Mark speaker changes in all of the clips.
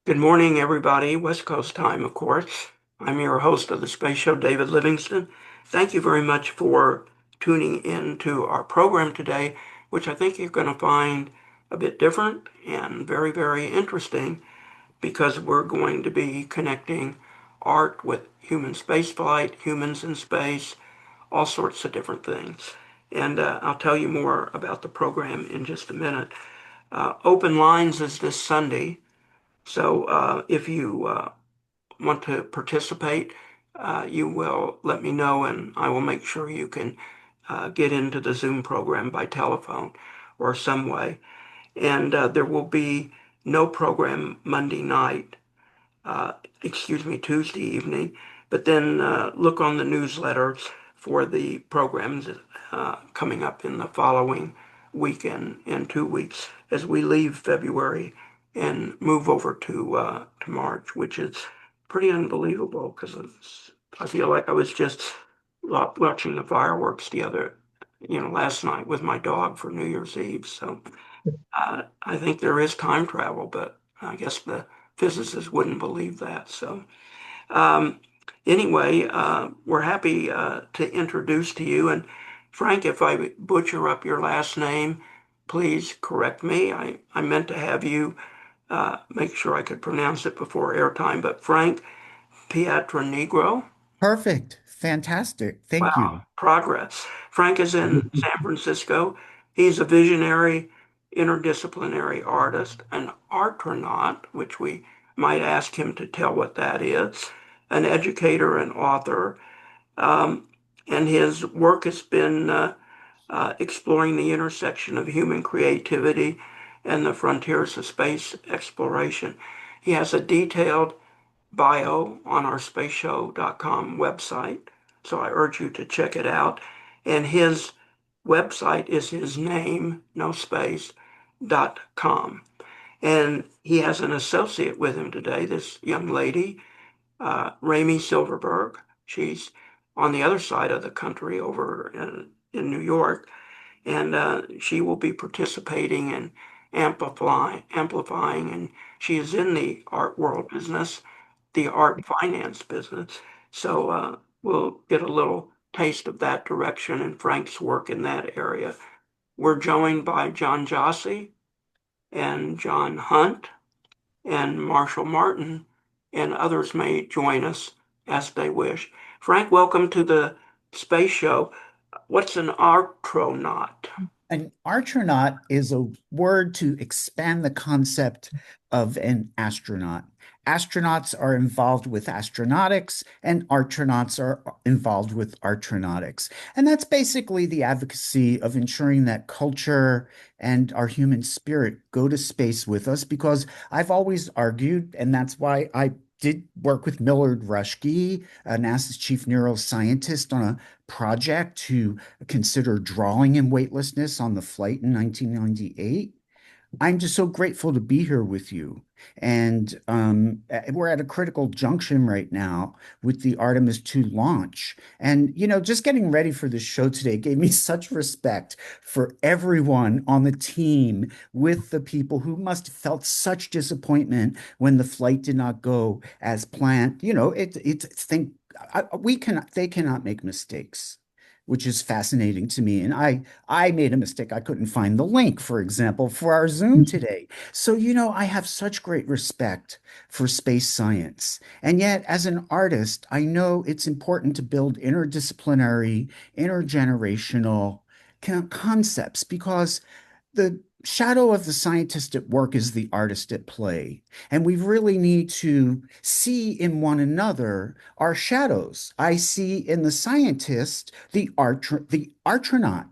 Speaker 1: Good morning, everybody. West Coast time, of course. I'm your host of the Space Show, David Livingston. Thank you very much for tuning in to our program today, which I think you're going to find a bit different and very, very interesting because we're going to be connecting art with human spaceflight, humans in space, all sorts of different things. And I'll tell you more about the program in just a minute. Open Lines is this Sunday. So if you want to participate, you will let me know and I will make sure you can get into the Zoom program by telephone or some way. And there will be no program Monday night, uh, Tuesday evening, but then look on the newsletter for the programs coming up in the following weekend in 2 weeks as we leave February and move over to March, which is pretty unbelievable because I feel like I was just watching the fireworks last night with my dog for New Year's Eve. So I think there is time travel, but I guess the physicists wouldn't believe that. So um, anyway, we're happy to introduce to you. And Frank, if I butcher up your last name, please correct me. I meant to have you make sure I could pronounce it before airtime, but Frank Pietronigro.
Speaker 2: Perfect. Fantastic. Thank
Speaker 1: Wow,
Speaker 2: you.
Speaker 1: progress. Frank is in San Francisco. He's a visionary, interdisciplinary artist, an artronaut, which we might ask him to tell what that is, an educator and author. Um, and his work has been exploring the intersection of human creativity and the frontiers of space exploration. He has a detailed bio on our spaceshow.com website. So I urge you to check it out. And his website is his name, no space, .com. And he has an associate with him today, this young lady, Rami Silverberg. She's on the other side of the country over in New York. And she will be participating and amplifying, and she is in the art world business, the art finance business. So we'll get a little taste of that direction and Frank's work in that area. We're joined by John Jossi and John Hunt and Marshall Martin, and others may join us as they wish. Frank, welcome to the Space Show. What's an artronaut?
Speaker 2: An artronaut is a word to expand the concept of an astronaut. Astronauts are involved with astronautics, and artronauts are involved with artronautics. And that's basically the advocacy of ensuring that culture and our human spirit go to space with us, because I've always argued, and that's why I did work with Millard Rushke, NASA's chief neuroscientist, on a project to consider drawing in weightlessness on the flight in 1998. I'm just so grateful to be here with you. And we're at a critical junction right now with the Artemis 2 launch. And, just getting ready for this show today gave me such respect for everyone on the team, with the people who must have felt such disappointment when the flight did not go as planned. They cannot make mistakes, which is fascinating to me. And I made a mistake. I couldn't find the link, for example, for our Zoom today. So, I have such great respect for space science. And yet, as an artist, I know it's important to build interdisciplinary, intergenerational concepts, because the shadow of the scientist at work is the artist at play. And we really need to see in one another our shadows. I see in the scientist the artronaut.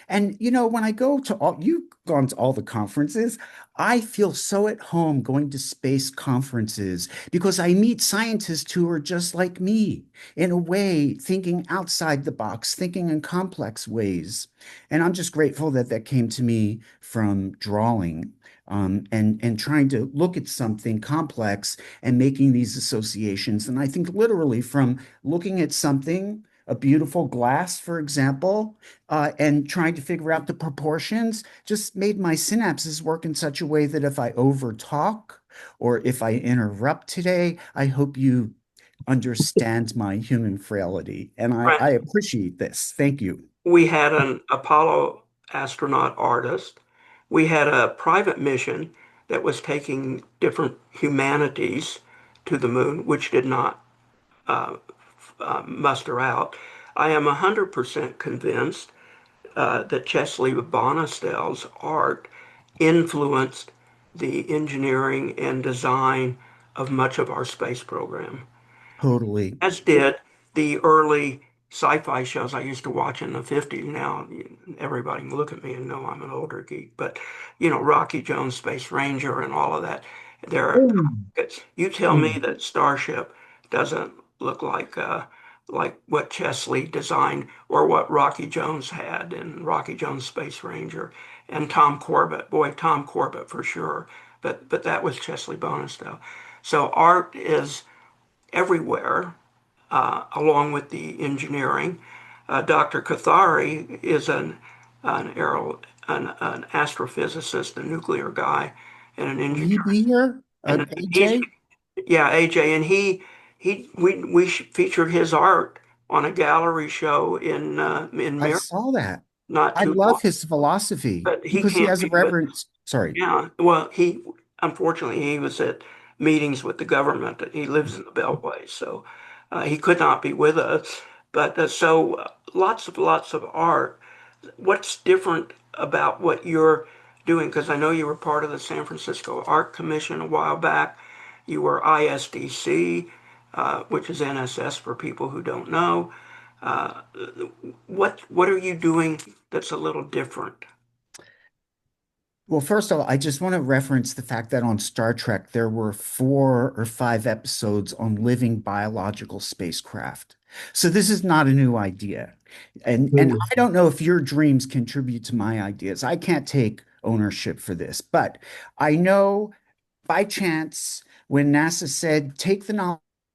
Speaker 2: And when I go to you've gone to all the conferences, I feel so at home going to space conferences because I meet scientists who are just like me, in a way, thinking outside the box, thinking in complex ways. And I'm just grateful that that came to me from drawing, and trying to look at something complex and making these associations. And I think literally from looking at something, a beautiful glass, for example, and trying to figure out the proportions, just made my synapses work in such a way that if I over talk or if I interrupt today, I hope you understand my human frailty. And
Speaker 1: Right.
Speaker 2: I appreciate this. Thank you.
Speaker 1: We had an Apollo astronaut artist. We had a private mission that was taking different humanities to the moon, which did not uh, muster out. I am 100% convinced that Chesley Bonastell's art influenced the engineering and design of much of our space program,
Speaker 2: Totally.
Speaker 1: as did the early sci-fi shows I used to watch in the 50s. Now everybody can look at me and know I'm an older geek, but Rocky Jones, Space Ranger, and all of that. There,
Speaker 2: Oh,
Speaker 1: you tell me
Speaker 2: oh,
Speaker 1: that Starship doesn't look like what Chesley designed or what Rocky Jones had in Rocky Jones, Space Ranger, and Tom Corbett. Boy, Tom Corbett for sure. But that was Chesley Bonestell. So art is everywhere, along with the engineering. Dr. Cathari is an, aero, an astrophysicist, a nuclear guy, and an
Speaker 2: will
Speaker 1: engineer.
Speaker 2: he be here?
Speaker 1: And he's
Speaker 2: AJ?
Speaker 1: yeah, AJ, and we featured his art on a gallery show in
Speaker 2: I
Speaker 1: Maryland
Speaker 2: saw that.
Speaker 1: not
Speaker 2: I
Speaker 1: too long.
Speaker 2: love his philosophy
Speaker 1: But he
Speaker 2: because he
Speaker 1: can't
Speaker 2: has a
Speaker 1: be with us.
Speaker 2: reverence. Sorry.
Speaker 1: Yeah, well, he unfortunately he was at meetings with the government. He lives in the Beltway, so he could not be with us. But lots of art. What's different about what you're doing? Because I know you were part of the San Francisco Art Commission a while back. You were ISDC, which is NSS for people who don't know. Uh, what are you doing that's a little different?
Speaker 2: Well, first of all, I just want to reference the fact that on Star Trek, there were 4 or 5 episodes on living biological spacecraft. So this is not a new idea. And I don't know if your dreams contribute to my ideas. I can't take ownership for this, but I know by chance when NASA said, take the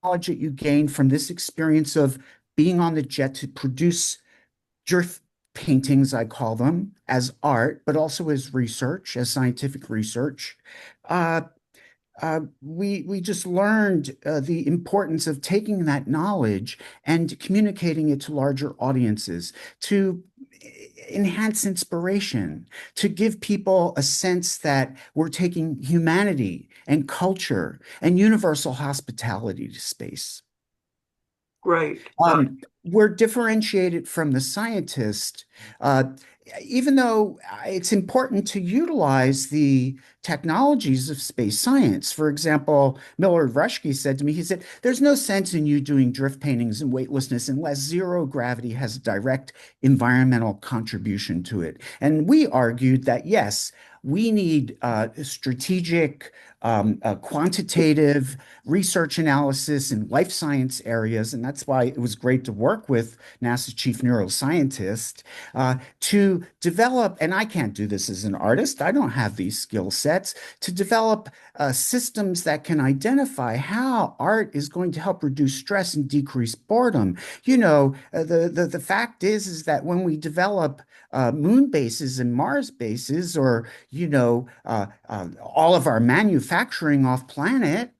Speaker 2: knowledge that you gained from this experience of being on the jet to produce drift paintings, I call them, as art, but also as research, as scientific research. Uh, we just learned the importance of taking that knowledge and communicating it to larger audiences, to enhance inspiration, to give people a sense that we're taking humanity and culture and universal hospitality to space.
Speaker 1: Great.
Speaker 2: We're differentiated from the scientist, uh, even though it's important to utilize the technologies of space science. For example, Miller Rushke said to me, he said, there's no sense in you doing drift paintings and weightlessness unless zero gravity has a direct environmental contribution to it. And we argued that, yes, we need strategic, quantitative research analysis in life science areas. And that's why it was great to work with NASA's chief neuroscientist to develop, and I can't do this as an artist, I don't have these skill sets, to develop systems that can identify how art is going to help reduce stress and decrease boredom. The fact is that when we develop moon bases and Mars bases, or all of our manufacturing off planet,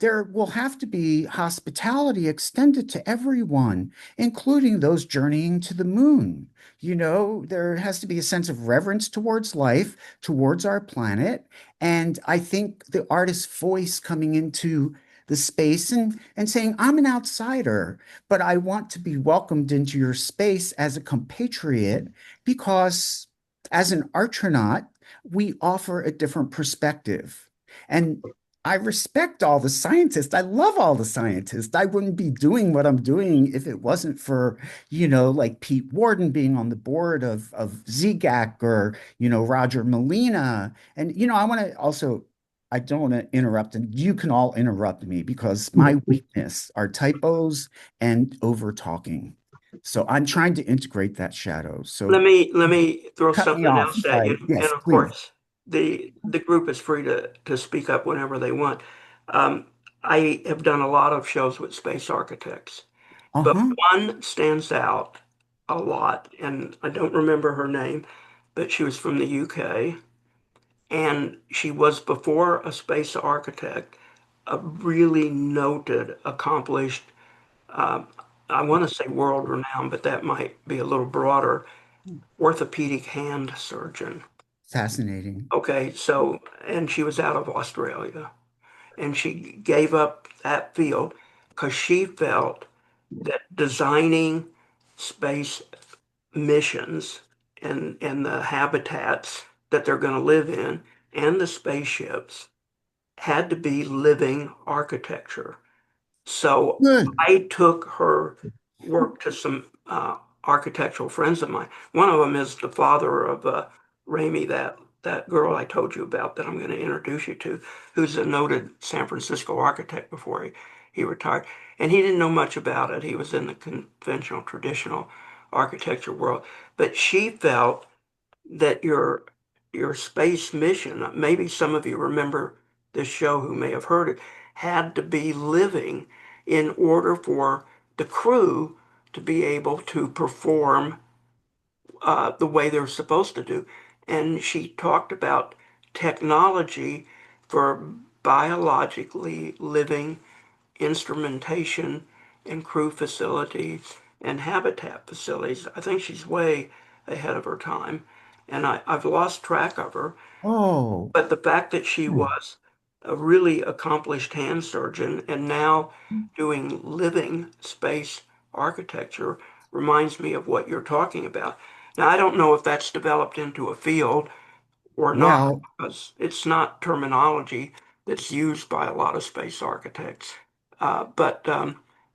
Speaker 2: there will have to be hospitality extended to everyone, including those journeying to the moon. There has to be a sense of reverence towards life, towards our planet. And I think the artist's voice coming into the space and saying, I'm an outsider, but I want to be welcomed into your space as a compatriot because as an artronaut, we offer a different perspective. And I respect all the scientists. I love all the scientists. I wouldn't be doing what I'm doing if it wasn't for, like Pete Worden being on the board of ZGAC, or, Roger Molina. And, I want to also, I don't want to interrupt, and you can all interrupt me because my weakness are typos and over talking. So I'm trying to integrate that shadow. So
Speaker 1: Let me throw
Speaker 2: cut me
Speaker 1: something
Speaker 2: off
Speaker 1: else
Speaker 2: if
Speaker 1: at you. And
Speaker 2: yes,
Speaker 1: of
Speaker 2: please.
Speaker 1: course, the group is free to speak up whenever they want. Um, I have done a lot of shows with space architects, but
Speaker 2: Uh-huh.
Speaker 1: one stands out a lot, and I don't remember her name, but she was from the UK, And she was, before a space architect, a really noted, accomplished, uh, I want to say world renowned, but that might be a little broader, orthopedic hand surgeon.
Speaker 2: Fascinating.
Speaker 1: Okay, so, and she was out of Australia. And she gave up that field because she felt that designing space missions and the habitats that they're going to live in and the spaceships had to be living architecture. So
Speaker 2: Good.
Speaker 1: I took her work to some architectural friends of mine. One of them is the father of Rami, that girl I told you about that I'm going to introduce you to, who's a noted San Francisco architect before he retired. And he didn't know much about it. He was in the conventional, traditional architecture world. But she felt that your space mission, maybe some of you remember this show who may have heard it, had to be living in order for the crew to be able to perform the way they're supposed to do. And she talked about technology for biologically living instrumentation and crew facilities and habitat facilities. I think she's way ahead of her time, and I've lost track of her.
Speaker 2: Oh,
Speaker 1: But the fact that she
Speaker 2: hmm.
Speaker 1: was a really accomplished hand surgeon and now doing living space architecture reminds me of what you're talking about. Now, I don't know if that's developed into a field or not,
Speaker 2: Well,
Speaker 1: because it's not terminology that's used by a lot of space architects. But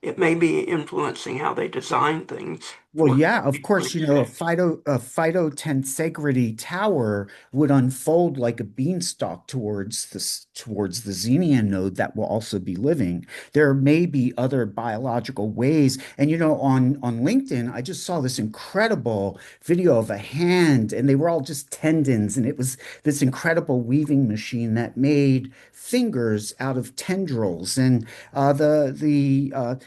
Speaker 1: it may be influencing how they design things
Speaker 2: well,
Speaker 1: for
Speaker 2: yeah, of course,
Speaker 1: 2026.
Speaker 2: a phytotensegrity tower would unfold like a beanstalk towards the Xenian node that will also be living. There may be other biological ways. And on LinkedIn, I just saw this incredible video of a hand, and they were all just tendons, and it was this incredible weaving machine that made fingers out of tendrils. And the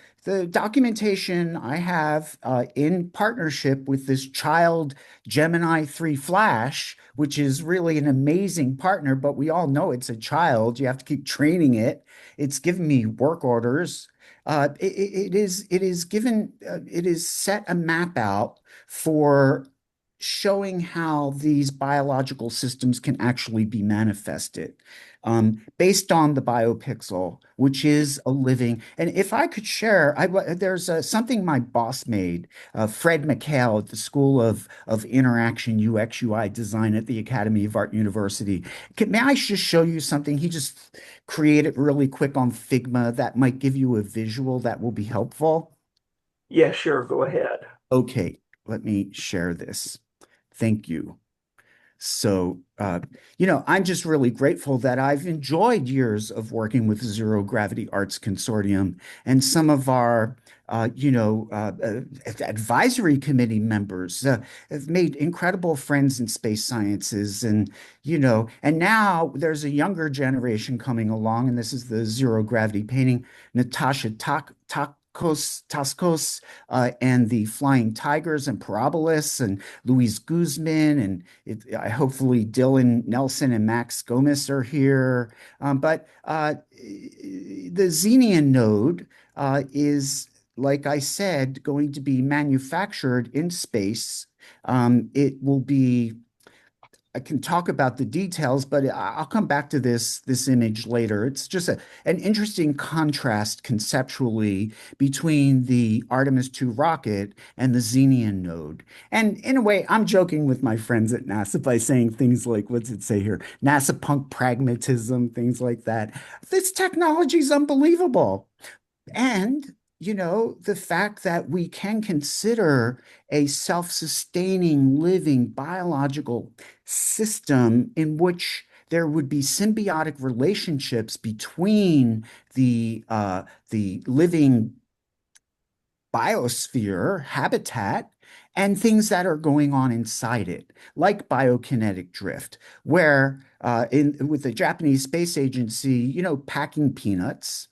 Speaker 2: documentation I have in partnership with this child Gemini 3 Flash, which is really an amazing partner, but we all know it's a child. You have to keep training it. It's given me work orders. It is set a map out for showing how these biological systems can actually be manifested, based on the BioPixel, which is a living. And if I could share, there's something my boss made, Fred McHale at the School of Interaction UX UI Design at the Academy of Art University. May I just show you something? He just created really quick on Figma that might give you a visual that will be helpful.
Speaker 1: Yeah, sure, go ahead.
Speaker 2: Okay, let me share this. Thank you. So, I'm just really grateful that I've enjoyed years of working with Zero Gravity Arts Consortium and some of our, advisory committee members have made incredible friends in space sciences. And now there's a younger generation coming along, and this is the Zero Gravity painting, Natasha Tascos, and the Flying Tigers and Parabolis and Luis Guzman and hopefully Dylan Nelson and Max Gomez are here. But the Xenian node is, like I said, going to be manufactured in space. It will be I can talk about the details, but I'll come back to this image later. It's just an interesting contrast conceptually between the Artemis 2 rocket and the Xenian node. And in a way, I'm joking with my friends at NASA by saying things like, what's it say here? NASA punk pragmatism, things like that. This technology is unbelievable. And, the fact that we can consider a self-sustaining, living biological system in which there would be symbiotic relationships between the living biosphere habitat and things that are going on inside it, like biokinetic drift, where in with the Japanese Space Agency, packing peanuts.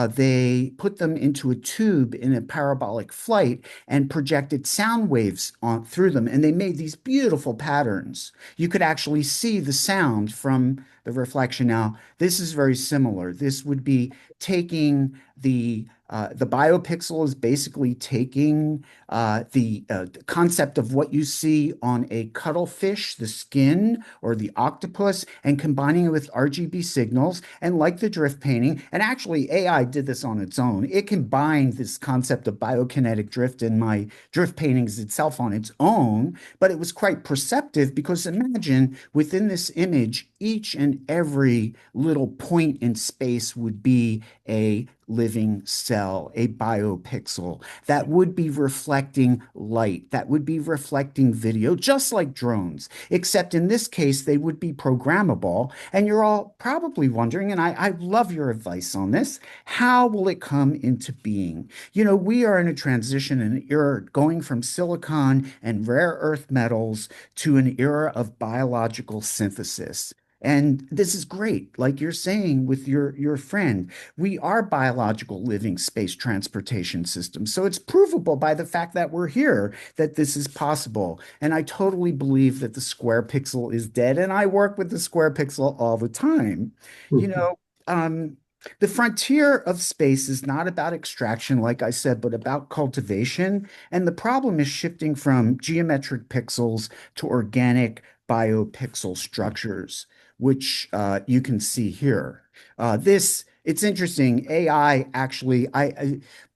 Speaker 2: they put them into a tube in a parabolic flight and projected sound waves on through them, and they made these beautiful patterns. You could actually see the sound from the reflection. Now, this is very similar. This would be taking the BioPixel is basically taking the concept of what you see on a cuttlefish, the skin, or the octopus, and combining it with RGB signals. And like the drift painting, and actually AI did this on its own, it combined this concept of biokinetic drift in my drift paintings itself on its own, but it was quite perceptive because imagine within this image, each and every little point in space would be a living cell, a biopixel that would be reflecting light, that would be reflecting video, just like drones, except in this case, they would be programmable. And you're all probably wondering, and I love your advice on this, how will it come into being? You know, we are in a transition, an era going from silicon and rare earth metals to an era of biological synthesis. And this is great, like you're saying with your friend. We are biological living space transportation systems. So it's provable by the fact that we're here that this is possible. And I totally believe that the square pixel is dead. And I work with the square pixel all the time. You
Speaker 1: Mhm.
Speaker 2: know, um, the frontier of space is not about extraction, like I said, but about cultivation. And the problem is shifting from geometric pixels to organic biopixel structures, which you can see here. It's interesting. AI actually,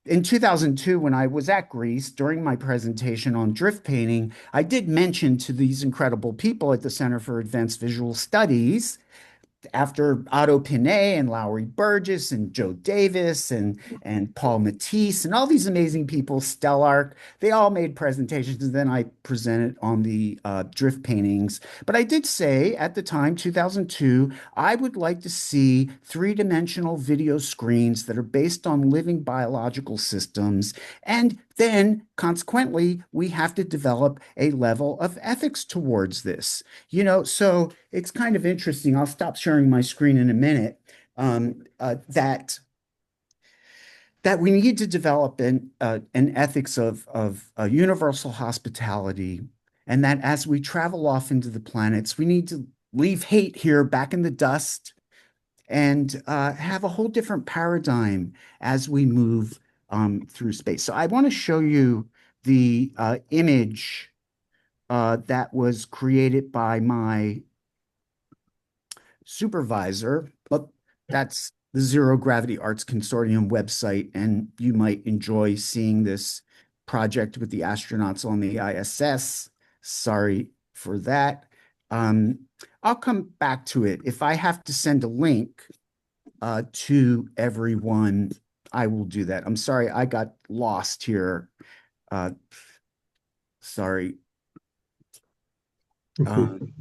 Speaker 2: in 2002, when I was at Greece during my presentation on drift painting, I did mention to these incredible people at the Center for Advanced Visual Studies after Otto Pinet and Lowry Burgess and Joe Davis and Paul Matisse and all these amazing people, Stellark, they all made presentations. And then I presented on the drift paintings. But I did say at the time, 2002, I would like to see three-dimensional video screens that are based on living biological systems. And then, consequently, we have to develop a level of ethics towards this. You know, so it's kind of interesting. I'll stop sharing my screen in a minute. That we need to develop an ethics of universal hospitality, and that as we travel off into the planets, we need to leave hate here back in the dust and have a whole different paradigm as we move through space. So I want to show you the image that was created by my supervisor, but that's the Zero Gravity Arts Consortium website, and you might enjoy seeing this project with the astronauts on the ISS. Sorry for that. Um, I'll come back to it. If I have to send a link to everyone, I will do that. I'm sorry, I got lost here. Uh, sorry.
Speaker 1: Mhm.
Speaker 2: Um,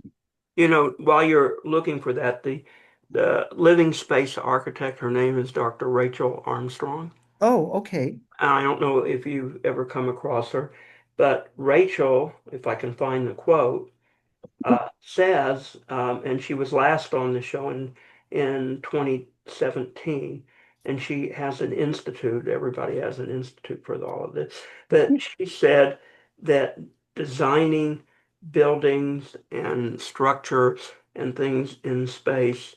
Speaker 1: You know, while you're looking for that, the living space architect, her name is Dr. Rachel Armstrong.
Speaker 2: oh, okay.
Speaker 1: And I don't know if you've ever come across her, but Rachel, if I can find the quote, says, and she was last on the show in 2017, and she has an institute. Everybody has an institute for all of this. But she said that designing buildings and structure and things in space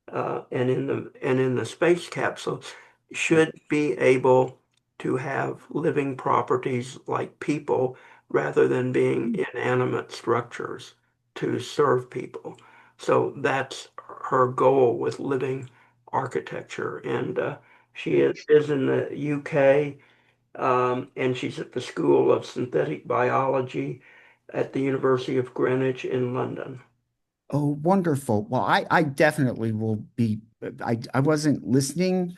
Speaker 1: and in the space capsule should be able to have living properties like people rather than being inanimate structures to serve people. So that's her goal with living architecture. And she is in the UK, and she's at the School of Synthetic Biology at the University of Greenwich in London.
Speaker 2: Oh, wonderful. Well, I definitely will be. I wasn't listening.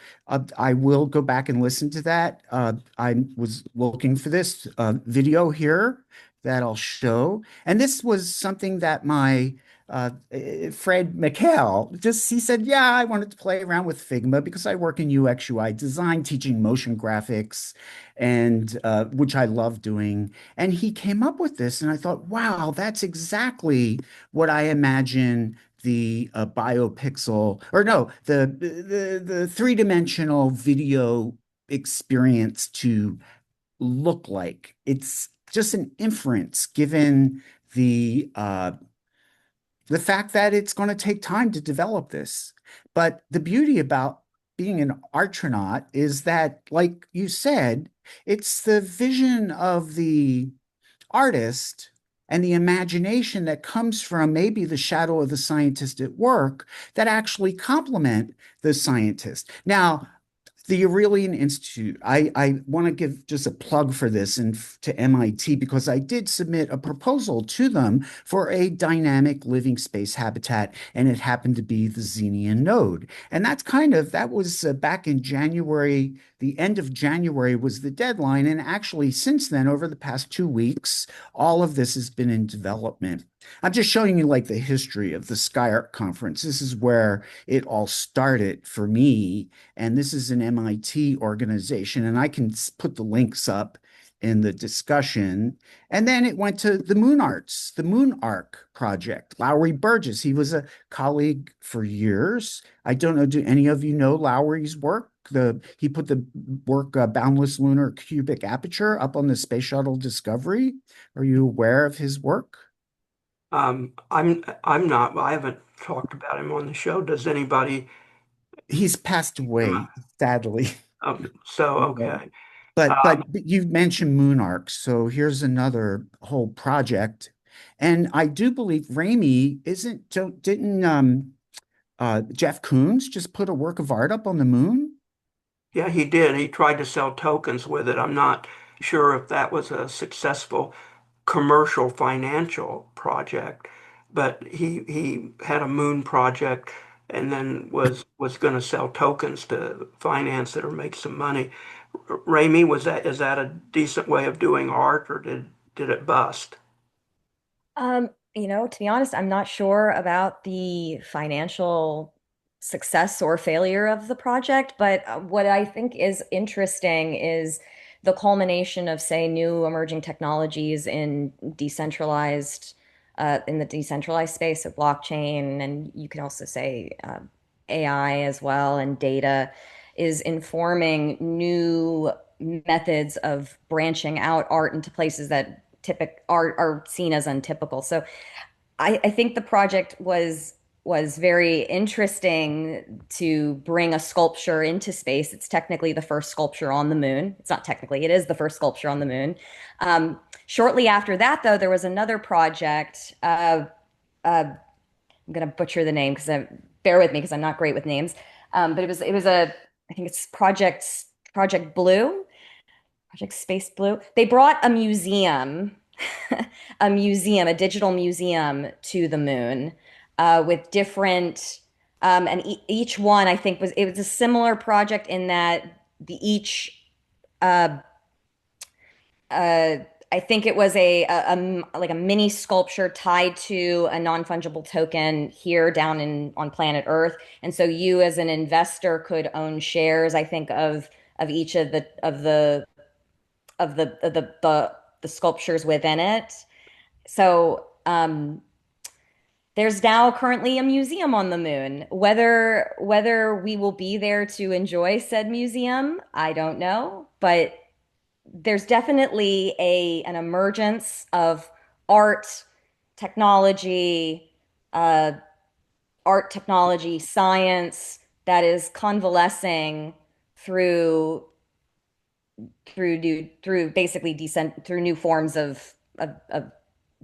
Speaker 2: I will go back and listen to that. I was looking for this video here that I'll show. And this was something that my Fred McHale just, he said, yeah, I wanted to play around with Figma because I work in UX UI design, teaching motion graphics, and which I love doing. And he came up with this, and I thought, wow, that's exactly what I imagine the BioPixel, or no, the three-dimensional video experience to look like. It's just an inference given the fact that it's going to take time to develop this. But the beauty about being an artronaut is that, like you said, it's the vision of the artist and the imagination that comes from maybe the shadow of the scientist at work that actually complement the scientist. Now, the Aurelian Institute. I want to give just a plug for this and to MIT because I did submit a proposal to them for a dynamic living space habitat, and it happened to be the Xenian node. And that was back in January. The end of January was the deadline, and actually since then, over the past 2 weeks, all of this has been in development. I'm just showing you like the history of the Sky Art Conference. This is where it all started for me, and this is an MIT organization, and I can put the links up in the discussion. And then it went to the Moon Arts, the Moon Arc project. Lowry Burgess, he was a colleague for years. I don't know, do any of you know Lowry's work? He put the work Boundless Lunar Cubic Aperture up on the Space Shuttle Discovery. Are you aware of his work?
Speaker 1: I'm not. I haven't talked about him on the show. Does anybody?
Speaker 2: He's passed away, sadly.
Speaker 1: So
Speaker 2: Yeah.
Speaker 1: okay.
Speaker 2: But
Speaker 1: Um,
Speaker 2: you mentioned Moon Arc, so here's another whole project. And I do believe Raimi isn't don't didn't Jeff Koons just put a work of art up on the moon?
Speaker 1: yeah, he did. He tried to sell tokens with it. I'm not sure if that was a successful commercial financial project, but he had a moon project and then was going to sell tokens to finance it or make some money. Raimi, was that is that a decent way of doing art or did it bust?
Speaker 3: To be honest, I'm not sure about the financial success or failure of the project, but what I think is interesting is the culmination of, say, new emerging technologies in the decentralized space of blockchain, and you can also say AI as well, and data is informing new methods of branching out art into places that typic are seen as untypical. So I think the project was very interesting to bring a sculpture into space. It's technically the first sculpture on the moon. It's not technically, it is the first sculpture on the moon. Shortly after that, though, there was another project. I'm going to butcher the name because bear with me because I'm not great with names. But I think it's Project Blue, Project Space Blue. They brought a museum, a digital museum to the moon with different, and each one I think it was a similar project in that the each uh, uh, I think it was like a mini sculpture tied to a non-fungible token here down in on planet Earth. And so you as an investor could own shares, I think, of each of the sculptures within it. So there's now currently a museum on the moon. Whether we will be there to enjoy said museum, I don't know, but there's definitely a an emergence of art, technology, uh, science that is convalescing through through basically through new forms of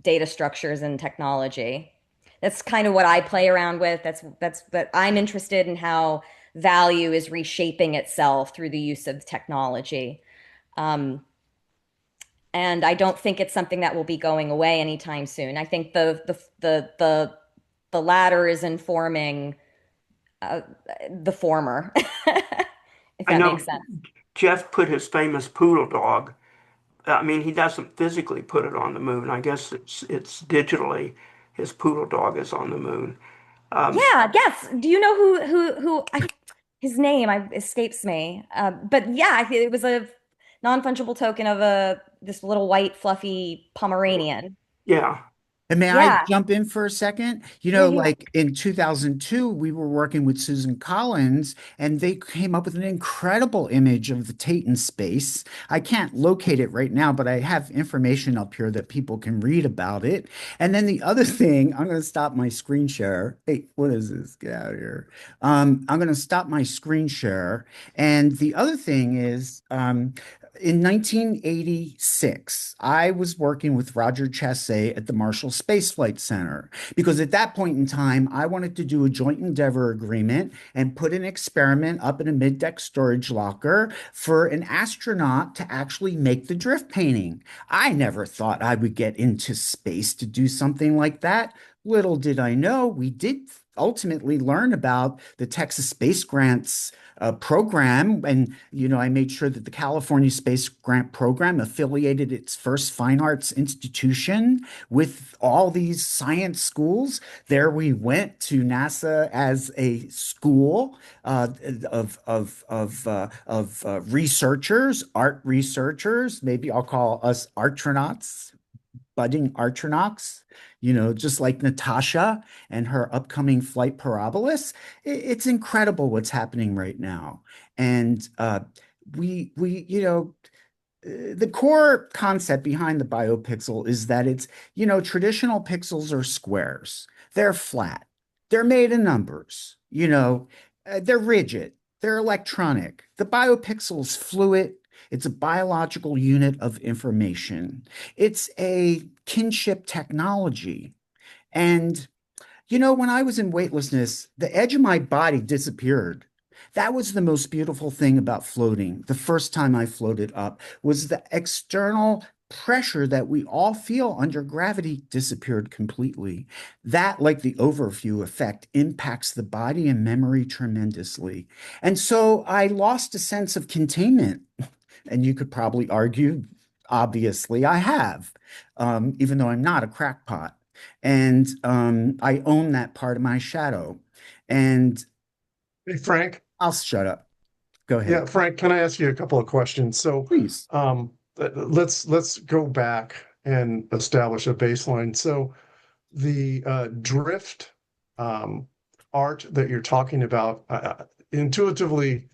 Speaker 3: data structures and technology. That's kind of what I play around with. That I'm interested in how value is reshaping itself through the use of technology. Um, and I don't think it's something that will be going away anytime soon. I think the latter is informing uh, the former, if
Speaker 1: I
Speaker 3: that
Speaker 1: know
Speaker 3: makes sense.
Speaker 1: Jeff put his famous poodle dog. I mean, he doesn't physically put it on the moon. I guess it's digitally. His poodle dog is on the moon. Um,
Speaker 3: Yeah, yes. Do you know his name escapes me. But yeah, it was a non-fungible token of a this little white fluffy Pomeranian.
Speaker 1: yeah,
Speaker 2: And may I
Speaker 3: Yeah.
Speaker 2: jump in for a second?
Speaker 3: Yeah, yeah.
Speaker 2: Like in 2002, we were working with Susan Collins, and they came up with an incredible image of the Tate in space. I can't locate it right now, but I have information up here that people can read about it. And then the other thing, I'm going to stop my screen share. Hey, what is this? Get out of here. I'm going to stop my screen share. And the other thing is, in 1986, I was working with Roger Chassé at the Marshall Space Flight Center because at that point in time, I wanted to do a joint endeavor agreement and put an experiment up in a mid-deck storage locker for an astronaut to actually make the drift painting. I never thought I would get into space to do something like that. Little did I know, we did ultimately learn about the Texas Space Grants program. And, I made sure that the California Space Grant Program affiliated its first fine arts institution with all these science schools. There we went to NASA as a school of researchers, art researchers. Maybe I'll call us artronauts, budding artronauts, just like Natasha and her upcoming flight Parabolas. It's incredible what's happening right now. And the core concept behind the BioPixel is that traditional pixels are squares. They're flat. They're made of numbers. They're rigid. They're electronic. The BioPixel is fluid. It's a biological unit of information. It's a kinship technology. And when I was in weightlessness, the edge of my body disappeared. That was the most beautiful thing about floating. The first time I floated up was the external pressure that we all feel under gravity disappeared completely. That, like the overview effect, impacts the body and memory tremendously. And so I lost a sense of containment. And you could probably argue, obviously, I have, even though I'm not a crackpot. And I own that part of my shadow. And
Speaker 4: Hey, Frank.
Speaker 2: I'll shut up. Go
Speaker 4: Yeah,
Speaker 2: ahead.
Speaker 4: Frank, can I ask you a couple of questions? So,
Speaker 2: Please.
Speaker 4: let's go back and establish a baseline. So, the drift art that you're talking about, intuitively,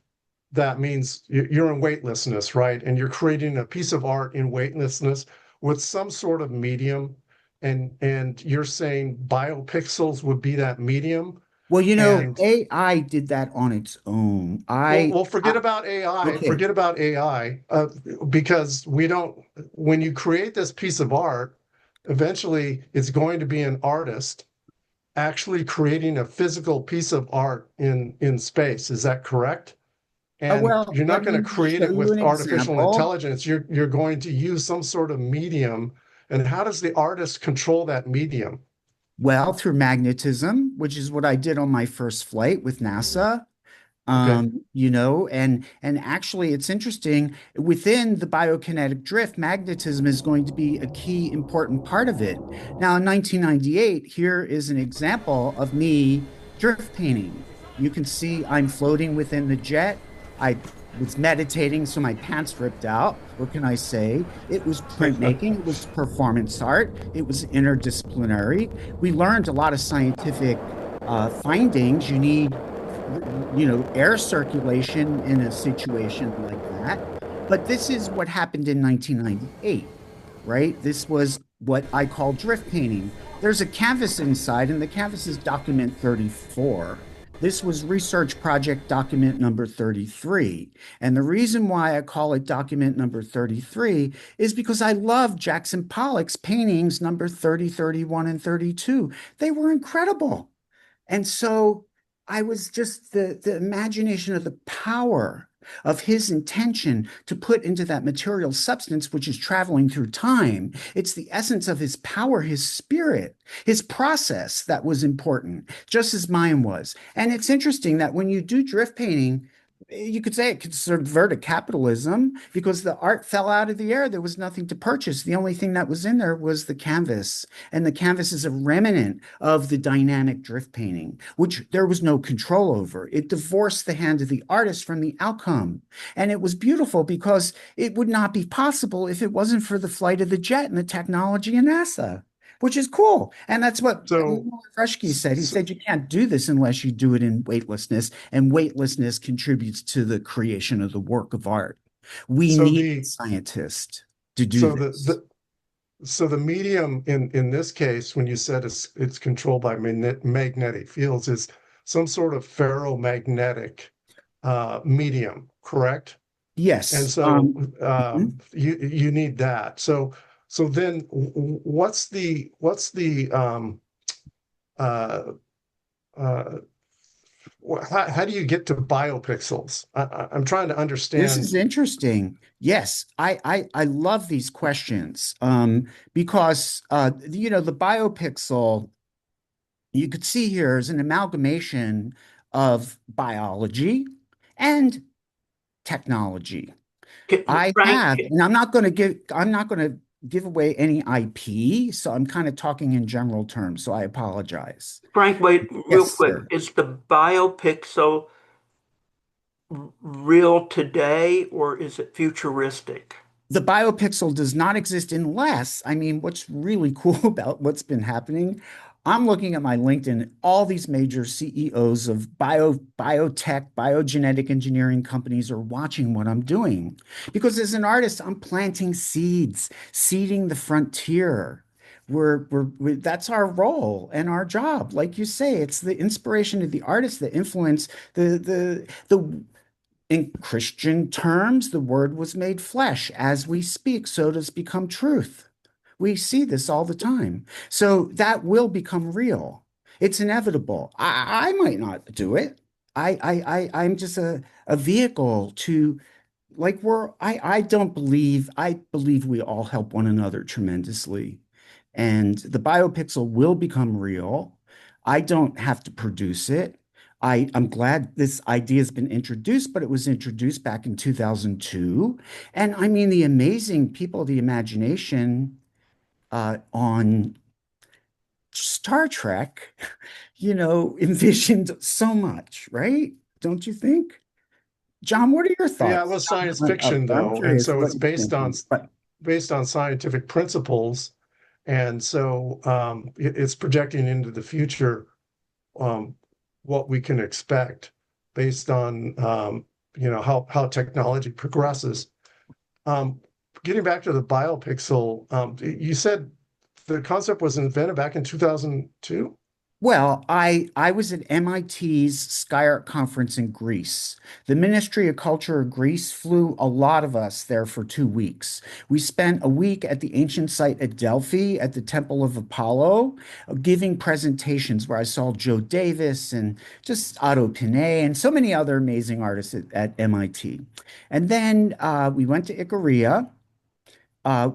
Speaker 4: that means you're in weightlessness, right? And you're creating a piece of art in weightlessness with some sort of medium, and you're saying biopixels would be that medium.
Speaker 2: Well,
Speaker 4: And
Speaker 2: AI did that on its own.
Speaker 4: well, forget about AI.
Speaker 2: Okay.
Speaker 4: Forget about AI, because we don't. When you create this piece of art, eventually it's going to be an artist actually creating a physical piece of art in space. Is that correct? And
Speaker 2: Well,
Speaker 4: you're not
Speaker 2: let
Speaker 4: going
Speaker 2: me
Speaker 4: to create
Speaker 2: show
Speaker 4: it
Speaker 2: you
Speaker 4: with
Speaker 2: an
Speaker 4: artificial
Speaker 2: example.
Speaker 4: intelligence. You're going to use some sort of medium. And how does the artist control that medium?
Speaker 2: Well, through magnetism, which is what I did on my first flight with NASA.
Speaker 4: Okay.
Speaker 2: And actually it's interesting within the biokinetic drift, magnetism is going to be a key important part of it. Now, in 1998, here is an example of me drift painting. You can see I'm floating within the jet. I was meditating, so my pants ripped out. What can I say? It was printmaking, it was performance art, it was interdisciplinary. We learned a lot of scientific findings. You need air circulation in a situation like that. But this is what happened in 1998, right? This was what I call drift painting. There's a canvas inside, and the canvas is document 34. This was research project document number 33. And the reason why I call it document number 33 is because I love Jackson Pollock's paintings number 30, 31, and 32. They were incredible. And so I was just the imagination of the power of his intention to put into that material substance, which is traveling through time. It's the essence of his power, his spirit, his process that was important, just as mine was. And it's interesting that when you do drift painting, you could say it could subvert capitalism because the art fell out of the air. There was nothing to purchase. The only thing that was in there was the canvas. And the canvas is a remnant of the dynamic drift painting, which there was no control over. It divorced the hand of the artist from the outcome. And it was beautiful because it would not be possible if it wasn't for the flight of the jet and the technology in NASA. which is cool. And that's what
Speaker 4: So,
Speaker 2: Freshke said. He
Speaker 4: so,
Speaker 2: said you can't do this unless you do it in weightlessness, and weightlessness contributes to the creation of the work of art. We
Speaker 4: so
Speaker 2: need
Speaker 4: the
Speaker 2: scientists to do
Speaker 4: so
Speaker 2: this.
Speaker 4: the medium in this case, when you said it's controlled by magnetic fields, is some sort of ferromagnetic medium, correct? And
Speaker 2: Yes.
Speaker 4: so
Speaker 2: Mhm.
Speaker 4: you need that. So then what's the uh, uh, how do you get to biopixels? I'm trying to
Speaker 2: This
Speaker 4: understand.
Speaker 2: is interesting. Yes, I love these questions because the biopixel you could see here is an amalgamation of biology and technology. I
Speaker 1: Frank,
Speaker 2: have, and I'm not going to give away any IP, so I'm kind of talking in general terms, so I apologize.
Speaker 1: Frank, wait real
Speaker 2: Yes,
Speaker 1: quick.
Speaker 2: sir.
Speaker 1: Is the biopixel real today or is it futuristic?
Speaker 2: The biopixel does not exist unless, I mean, what's really cool about what's been happening, I'm looking at my LinkedIn, all these major CEOs of biotech, biogenetic engineering companies are watching what I'm doing. Because as an artist, I'm planting seeds, seeding the frontier. That's our role and our job. Like you say, it's the inspiration of the artist, the influence, the in Christian terms, the word was made flesh. As we speak, so does become truth. We see this all the time. So that will become real. It's inevitable. I might not do it. I'm just a vehicle to like I believe we all help one another tremendously. And the biopixel will become real. I don't have to produce it. I'm glad this idea has been introduced, but it was introduced back in 2002. And I mean, the amazing people of the imagination on Star Trek, envisioned so much, right? Don't you think? John, what are your
Speaker 4: Yeah, it
Speaker 2: thoughts?
Speaker 4: was science
Speaker 2: I'm
Speaker 4: fiction
Speaker 2: I'm
Speaker 4: though, and
Speaker 2: curious
Speaker 4: so
Speaker 2: what
Speaker 4: it's
Speaker 2: you're thinking. But
Speaker 4: based on scientific principles, and so it's projecting into the future um, what we can expect based on how technology progresses. Um, Getting back to the biopixel, you said the concept was invented back in 2002.
Speaker 2: well, I was at MIT's Sky Art conference in Greece. The Ministry of Culture of Greece flew a lot of us there for 2 weeks. We spent a week at the ancient site at Delphi at the Temple of Apollo, giving presentations where I saw Joe Davis and just Otto Pinay and so many other amazing artists at MIT. And then we went to Ikaria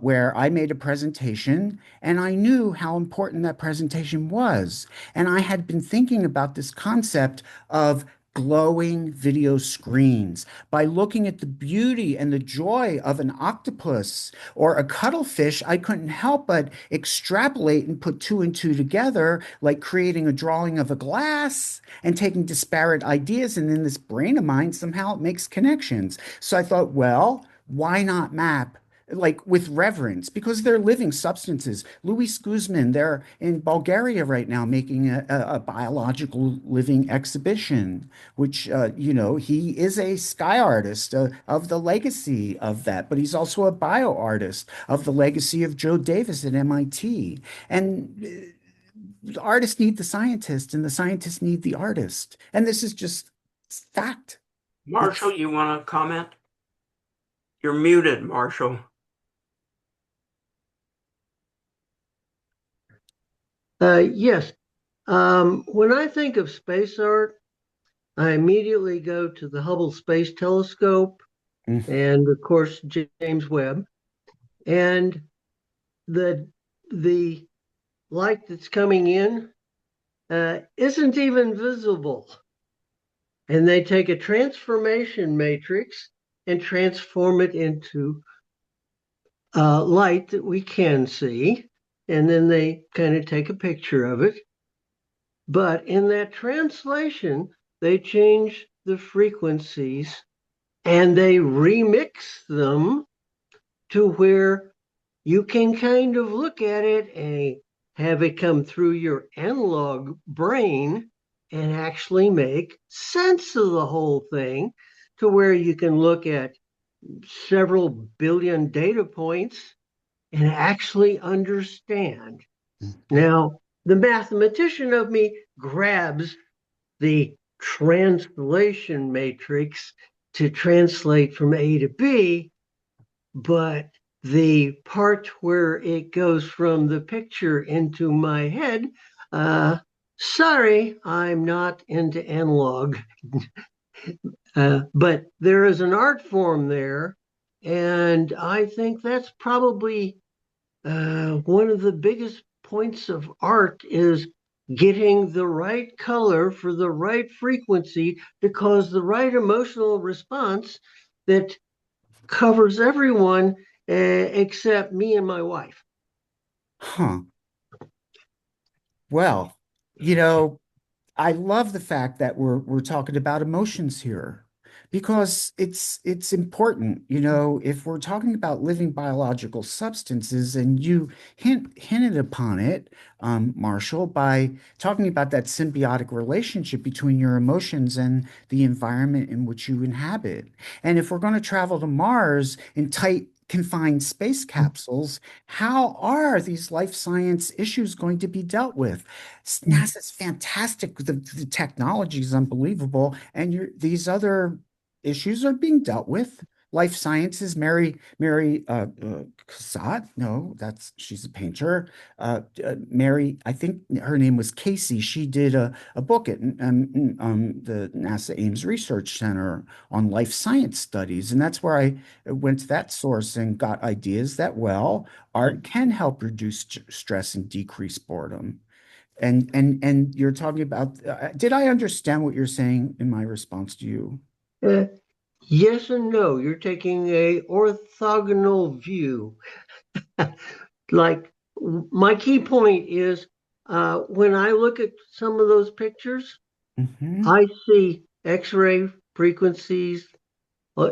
Speaker 2: where I made a presentation and I knew how important that presentation was. And I had been thinking about this concept of glowing video screens by looking at the beauty and the joy of an octopus or a cuttlefish. I couldn't help but extrapolate and put two and two together, like creating a drawing of a glass and taking disparate ideas. And in this brain of mine, somehow it makes connections. So I thought, well, why not map like with reverence because they're living substances. Luis Guzman, they're in Bulgaria right now making a biological living exhibition, which, he is a sky artist of the legacy of that, but he's also a bio artist of the legacy of Joe Davis at MIT. And the artists need the scientist, and the scientists need the artist. And this is just fact.
Speaker 1: Marshall,
Speaker 2: It's
Speaker 1: you want to comment? You're muted, Marshall.
Speaker 5: Yes. When I think of space art, I immediately go to the Hubble Space Telescope and, of course, James Webb. And the the light that's coming in isn't even visible. And they take a transformation matrix and transform it into light that we can see. And then they kind of take a picture of it. But in that translation, they change the frequencies and they remix them to where you can kind of look at it and have it come through your analog brain and actually make sense of the whole thing to where you can look at several billion data points and actually understand. Now, the mathematician of me grabs the translation matrix to translate from A to B, but the part where it goes from the picture into my head, sorry, I'm not into analog. But there is an art form there, and I think that's probably one of the biggest points of art is getting the right color for the right frequency to cause the right emotional response that covers everyone except me and my wife.
Speaker 2: Huh. Well, you know, I love the fact that we're talking about emotions here because it's important, if we're talking about living biological substances and you hinted upon it, Marshall, by talking about that symbiotic relationship between your emotions and the environment in which you inhabit. And if we're going to travel to Mars in tight confined space capsules, how are these life science issues going to be dealt with? NASA's fantastic. The technology is unbelievable, and these other issues are being dealt with. Life sciences. Mary Cassatt. No, she's a painter. Mary, I think her name was Casey. She did a book at the NASA Ames Research Center on life science studies, and that's where I went to that source and got ideas that, well, art can help reduce stress and decrease boredom. And you're talking about, did I understand what you're saying in my response to you?
Speaker 5: Uh, yes and no. You're taking a orthogonal view. Like my key point is when I look at some of those pictures,
Speaker 2: Hmm.
Speaker 5: I see X-ray frequencies,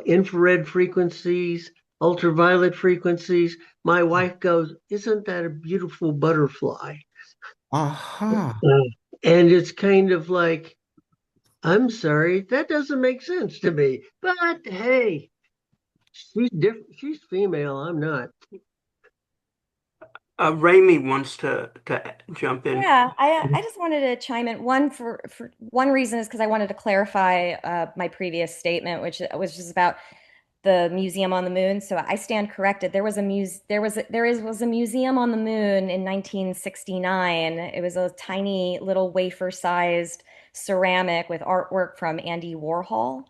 Speaker 5: infrared frequencies, ultraviolet frequencies. My wife goes, "Isn't that a beautiful butterfly?"
Speaker 2: Aha.
Speaker 5: And it's kind of like, I'm sorry, that doesn't make sense to me. But hey, she's different. She's female. I'm not.
Speaker 1: Raimi wants to jump in.
Speaker 3: Yeah, I just wanted to chime in. One for one reason is because I wanted to clarify my previous statement, which was just about the museum on the moon. So I stand corrected. There was a was a museum on the moon in 1969. It was a tiny little wafer-sized ceramic with artwork from Andy Warhol.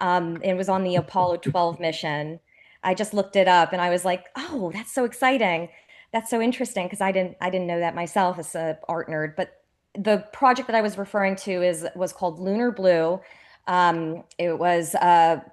Speaker 3: It was on the Apollo 12 mission. I just looked it up and I was like, "Oh, that's so exciting. That's so interesting," because I didn't know that myself as a art nerd. But the project that I was referring to was called Lunar Blue. It was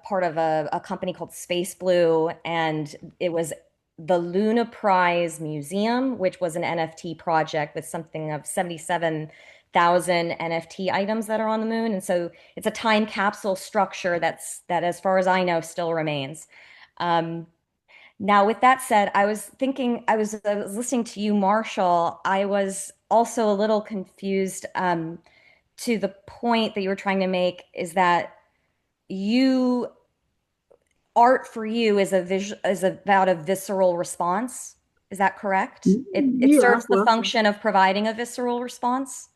Speaker 3: part of a company called Space Blue, and it was the Luna Prize Museum, which was an NFT project with something of 77,000 NFT items that are on the moon. And so it's a time capsule structure that, as far as I know, still remains. Um, Now, with that said, I was thinking, I was listening to you, Marshall. I was also a little confused to the point that you were trying to make is that you art for you is is about a visceral response. Is that correct? It
Speaker 5: Yeah,
Speaker 3: serves the function of providing a visceral response.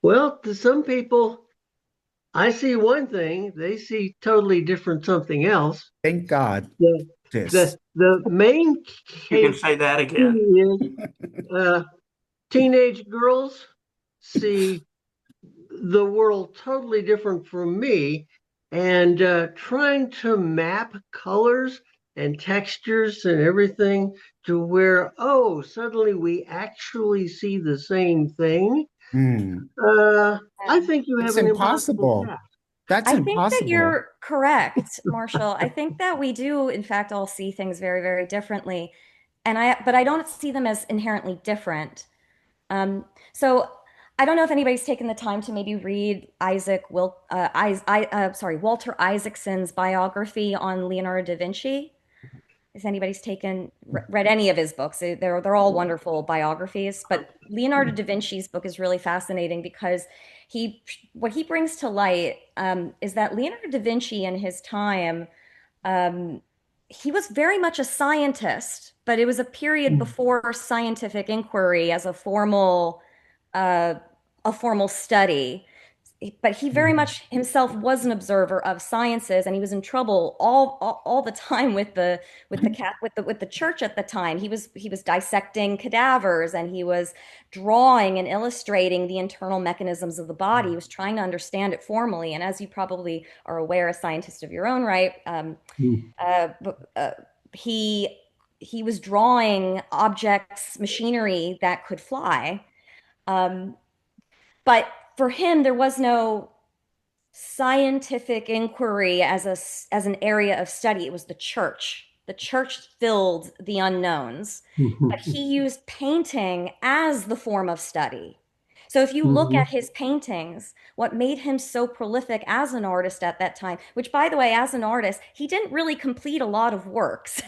Speaker 5: well, to some people, I see one thing, they see totally different something else.
Speaker 2: Thank God
Speaker 5: The
Speaker 2: this.
Speaker 5: the main
Speaker 1: You can
Speaker 5: case
Speaker 1: say that again.
Speaker 5: is teenage girls see the world totally different from me, and trying to map colors and textures and everything to where, oh, suddenly we actually see the same thing.
Speaker 2: Hmm.
Speaker 5: Uh, I
Speaker 3: Yeah.
Speaker 5: think you
Speaker 2: It's
Speaker 5: have an impossible
Speaker 2: impossible.
Speaker 5: task.
Speaker 2: That's
Speaker 3: I think that
Speaker 2: impossible.
Speaker 3: you're correct, Marshall. I think that we do, in fact, all see things very, very differently. But I don't see them as inherently different. So I don't know if anybody's taken the time to maybe read Walter Isaacson's biography on Leonardo da Vinci. if anybody's read any of his books. They're all wonderful biographies. But Leonardo da Vinci's book is really fascinating because he what he brings to light is that Leonardo da Vinci in his time, um, he was very much a scientist, but it was a period before scientific inquiry as uh, a formal study. But he very much himself was an observer of sciences, and he was in trouble all the time with the church at the time. He was dissecting cadavers, and he was drawing and illustrating the internal mechanisms of the body. He was trying to understand it formally. And as you probably are aware, a scientist of your own right, he he was drawing objects, machinery that could fly. Um, but for him, there was no scientific inquiry as an area of study. It was the church. The church filled the unknowns, but he used painting as the form of study. So if you look at his paintings, what made him so prolific as an artist at that time, which by the way, as an artist, he didn't really complete a lot of works.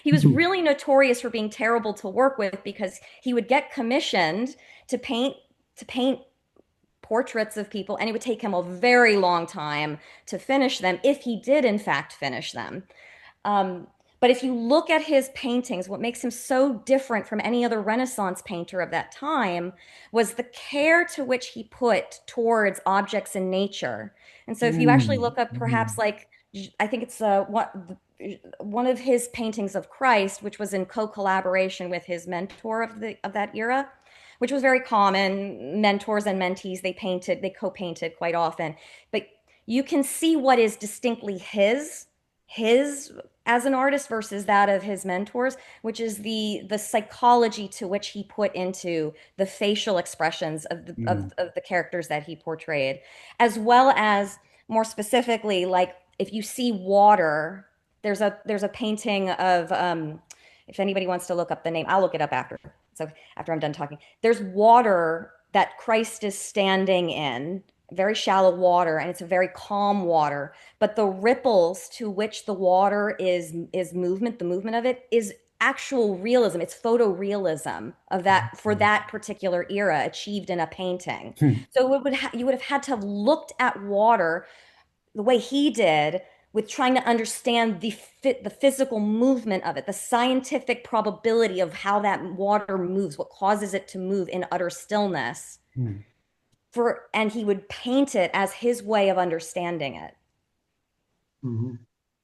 Speaker 3: He was really notorious for being terrible to work with because he would get commissioned to paint portraits of people, and it would take him a very long time to finish them if he did, in fact, finish them. Um, but if you look at his paintings, what makes him so different from any other Renaissance painter of that time was the care to which he put towards objects in nature. And so if you actually look up perhaps like, I think it's one of his paintings of Christ, which was in co-collaboration with his mentor of that era, which was very common. Mentors and mentees, they co-painted quite often. But you can see what is distinctly his as an artist versus that of his mentors, which is the psychology to which he put into the facial expressions of the characters that he portrayed, as well as more specifically, like if you see water, there's a painting of if anybody wants to look up the name, I'll look it up after. So after I'm done talking, there's water that Christ is standing in, very shallow water, and it's a very calm water. But the ripples to which the water is movement, the movement of it is actual realism. It's photorealism of that for that particular era achieved in a painting. So you would have had to have looked at water the way he did with trying to understand the physical movement of it, the scientific probability of how that water moves, what causes it to move in utter stillness. And he would paint it as his way of understanding it.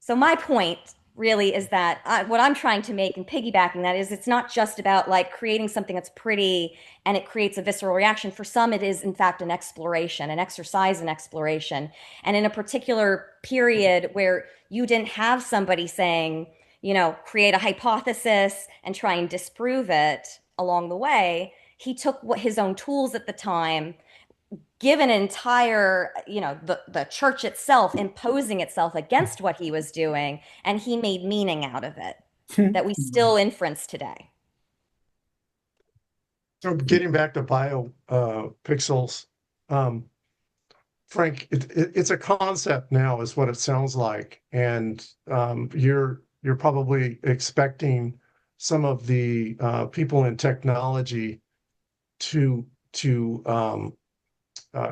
Speaker 3: So my point really is that what I'm trying to make and piggybacking that is it's not just about like creating something that's pretty and it creates a visceral reaction. For some, it is in fact an exploration, an exercise in exploration. And in a particular period where you didn't have somebody saying, create a hypothesis and try and disprove it along the way, he took his own tools at the time, given an entire, the church itself imposing itself against what he was doing, and he made meaning out of it that we still inference today.
Speaker 4: So getting back to biopixels, Frank, it's a concept now, is what it sounds like, and you're probably expecting some of the people in technology to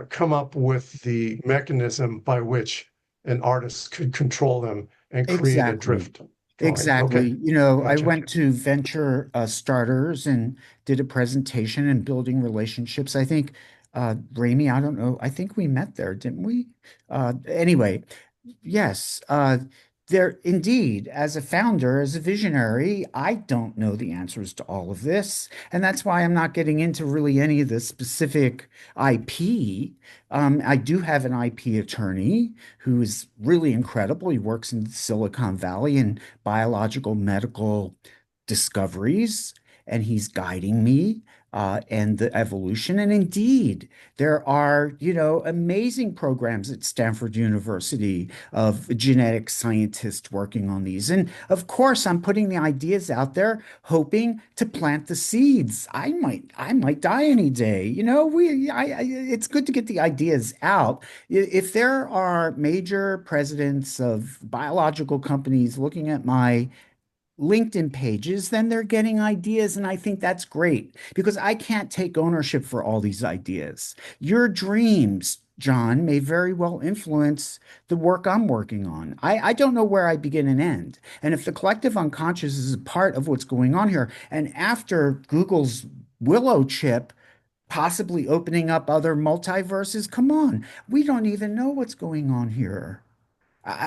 Speaker 4: come up with the mechanism by which an artist could control them and create a drift drawing.
Speaker 2: Exactly.
Speaker 4: Okay.
Speaker 2: I
Speaker 4: Gotcha.
Speaker 2: went to Venture Starters and did a presentation in building relationships. I think, Rami, I don't know, I think we met there, didn't we? Anyway, yes, there indeed, as a founder, as a visionary, I don't know the answers to all of this. And that's why I'm not getting into really any of the specific IP. I do have an IP attorney who is really incredible. He works in Silicon Valley in biological medical discoveries, and he's guiding me and the evolution. And indeed, there are, amazing programs at Stanford University of genetic scientists working on these. And of course, I'm putting the ideas out there, hoping to plant the seeds. I might die any day. It's good to get the ideas out. If there are major presidents of biological companies looking at my LinkedIn pages, then they're getting ideas. And I think that's great because I can't take ownership for all these ideas. Your dreams, John, may very well influence the work I'm working on. I don't know where I begin and end. And if the collective unconscious is a part of what's going on here, and after Google's Willow chip possibly opening up other multiverses, come on, we don't even know what's going on here.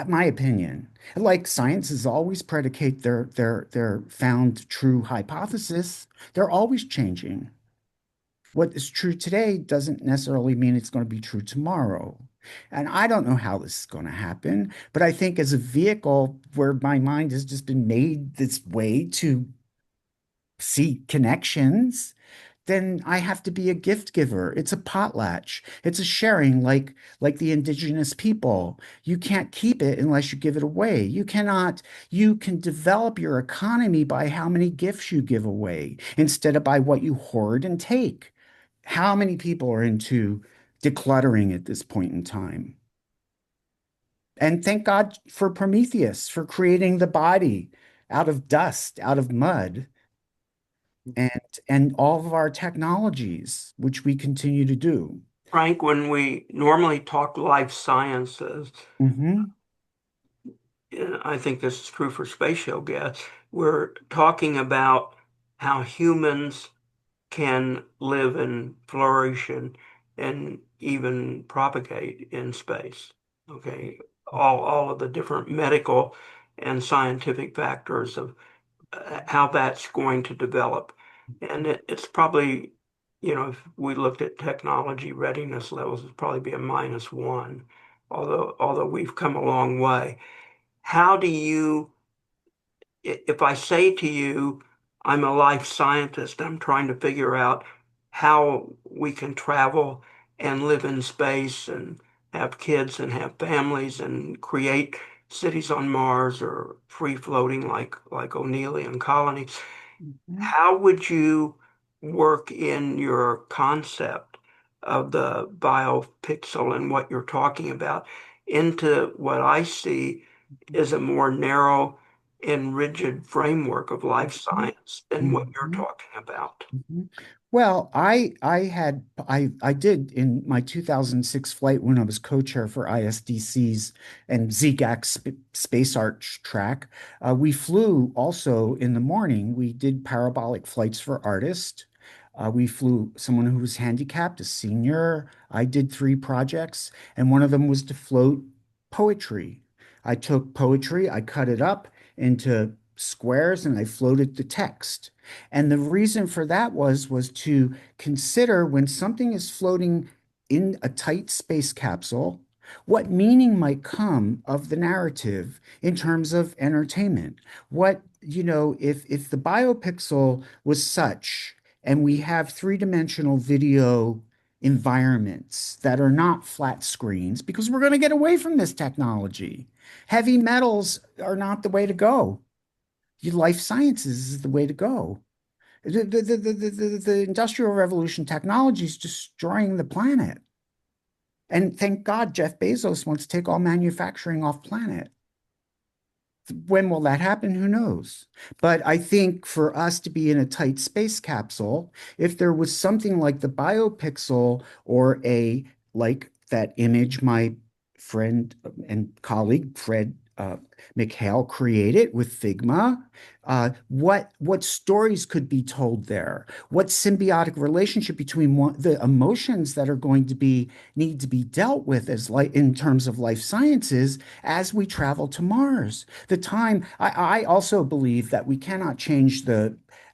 Speaker 2: My opinion. Like science always predicate their found true hypothesis. They're always changing. What is true today doesn't necessarily mean it's going to be true tomorrow. And I don't know how this is going to happen, but I think as a vehicle where my mind has just been made this way to see connections, then I have to be a gift giver. It's a potlatch. It's a sharing like the indigenous people. You can't keep it unless you give it away. You can develop your economy by how many gifts you give away instead of by what you hoard and take. How many people are into decluttering at this point in time? And thank God for Prometheus for creating the body out of dust, out of mud and all of our technologies, which we continue to do.
Speaker 1: Frank, when we normally talk life sciences,
Speaker 2: Hmm.
Speaker 1: and I think this is true for spatial gas, we're talking about how humans can live and flourish and even propagate in space. Okay. All of the different medical and scientific factors of how that's going to develop. And it's probably, if we looked at technology readiness levels, it'd probably be a -1, although we've come a long way. How do you if I say to you, I'm a life scientist, I'm trying to figure out how we can travel and live in space and have kids and have families and create cities on Mars or free floating like O'Neillian colonies,
Speaker 2: Hmm.
Speaker 1: how would you work in your concept of the biopixel and what you're talking about into what I see is a more narrow and rigid framework of life science than what you're
Speaker 2: Hmm.
Speaker 1: talking about?
Speaker 2: Hmm. Well, I did in my 2006 flight when I was co-chair for ISDC's and ZGAC's Space Arch track. We flew also in the morning. We did parabolic flights for artists. We flew someone who was handicapped, a senior. I did 3 projects, and one of them was to float poetry. I took poetry, I cut it up into squares, and I floated the text. And the reason for that was to consider when something is floating in a tight space capsule, what meaning might come of the narrative in terms of entertainment. If the biopixel was such, and we have three-dimensional video environments that are not flat screens, because we're going to get away from this technology. Heavy metals are not the way to go. Life sciences is the way to go. The Industrial Revolution technology is destroying the planet. And thank God Jeff Bezos wants to take all manufacturing off planet. When will that happen? Who knows? But I think for us to be in a tight space capsule, if there was something like the biopixel or like that image my friend and colleague Fred McHale created with Figma, what stories could be told there? What symbiotic relationship between the emotions that are going to need to be dealt with as like in terms of life sciences as we travel to Mars? I also believe that we cannot change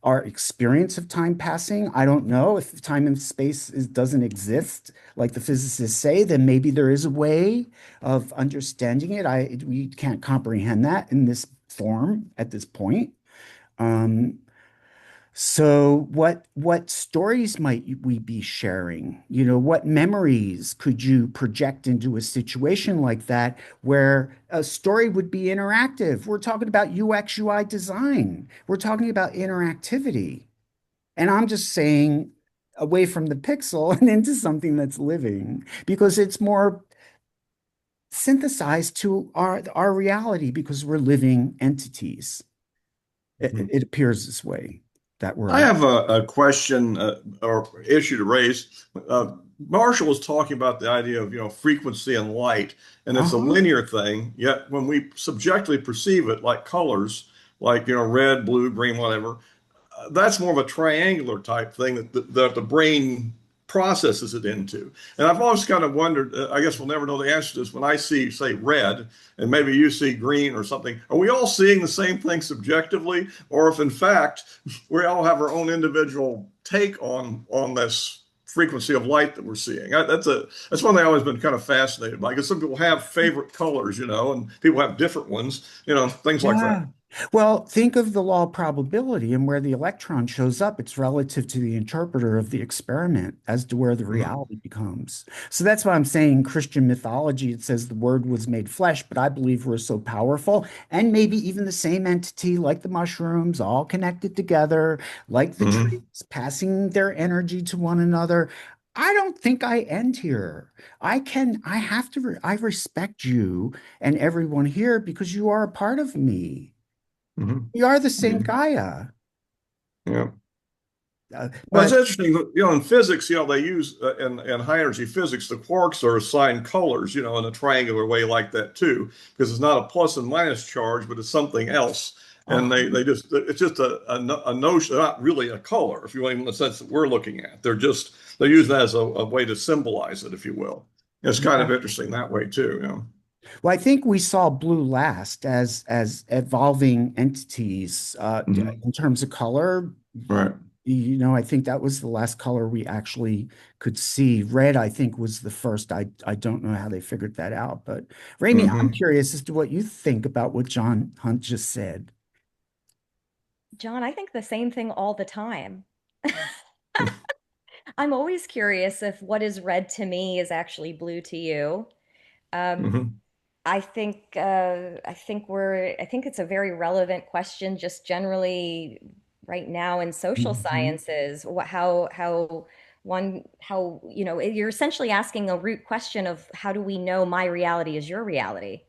Speaker 2: our experience of time passing. I don't know if time and space doesn't exist, like the physicists say, then maybe there is a way of understanding it. We can't comprehend that in this form at this point. Um, so what stories might we be sharing? What memories could you project into a situation like that where a story would be interactive? We're talking about UX UI design. We're talking about interactivity. And I'm just saying away from the pixel and into something that's living because it's more synthesized to our reality because we're living entities. it appears this way that
Speaker 6: I
Speaker 2: we're.
Speaker 6: have a question or issue to raise. Marshall was talking about the idea of, frequency and light, and it's a
Speaker 2: Uh-huh.
Speaker 6: linear thing. Yet when we subjectively perceive it, like colors, like red, blue, green, whatever, that's more of a triangular type thing that the brain processes it into. And I've always kind of wondered, I guess we'll never know the answer to this. When I see, say, red, and maybe you see green or something, are we all seeing the same thing subjectively? Or if in fact we all have our own individual take on this frequency of light that we're seeing? That's one thing I've always been kind of fascinated by, because some people have favorite colors, and people have different ones, things like that.
Speaker 2: Yeah. Well, think of the law of probability, and where the electron shows up, it's relative to the interpreter of the experiment as to where the
Speaker 6: Mhm.
Speaker 2: reality becomes. So that's why I'm saying in Christian mythology, it says the word was made flesh, but I believe we're so powerful, and maybe even the same entity, like the mushrooms, all connected together, like the trees,
Speaker 6: Mhm.
Speaker 2: passing their energy to one another. I don't think I end here. I respect you and everyone here because you are a part of me.
Speaker 6: Mhm.
Speaker 2: We are the same
Speaker 6: Mhm.
Speaker 2: Gaia.
Speaker 6: Yeah. Well, it's
Speaker 2: But
Speaker 6: interesting, in physics, they use in high energy physics, the quarks are assigned colors, in a triangular way like that too, because it's not a plus and minus charge, but it's something else. And
Speaker 2: uh,
Speaker 6: it's just a notion, not really a color, if you will, in the sense that we're looking at. They use that as a way to symbolize it, if you will. It's kind
Speaker 2: yeah.
Speaker 6: of interesting that way too.
Speaker 2: Well, I think we saw blue last as evolving entities
Speaker 6: Mhm.
Speaker 2: in terms of color.
Speaker 6: Right.
Speaker 2: I think that was the last color we actually could see. Red, I think, was the first. I don't know how they figured that out. But Rami, I'm
Speaker 6: Hmm.
Speaker 2: curious as to what you think about what John Hunt just said.
Speaker 3: John, I think the same thing all the time. I'm always curious if what is red to me is actually blue to you. Um,
Speaker 6: Hmm.
Speaker 3: I think it's a very relevant question just generally right now in social
Speaker 2: Mhm.
Speaker 3: sciences. You're essentially asking a root question of how do we know my reality is your reality?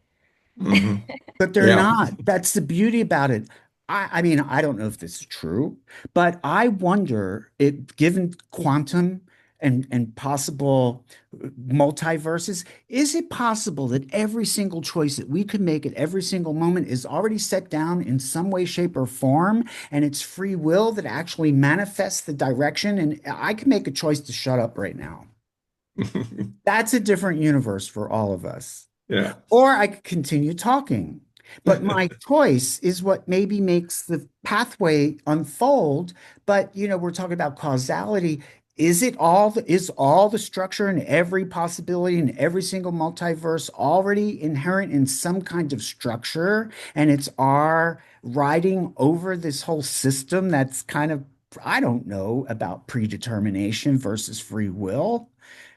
Speaker 6: Hmm.
Speaker 2: But they're
Speaker 6: Yeah.
Speaker 2: not. That's the beauty about it. I mean, I don't know if this is true, but I wonder if, given quantum and possible multiverses, is it possible that every single choice that we could make at every single moment is already set down in some way, shape, or form, and it's free will that actually manifests the direction? And I can make a choice to shut up right now. That's a different universe for all of us.
Speaker 6: Yeah.
Speaker 2: Or I could continue talking. But my choice is what maybe makes the pathway unfold. But we're talking about causality. Is all the structure and every possibility in every single multiverse already inherent in some kind of structure? And it's our riding over this whole system that's kind of, I don't know about predetermination versus free will.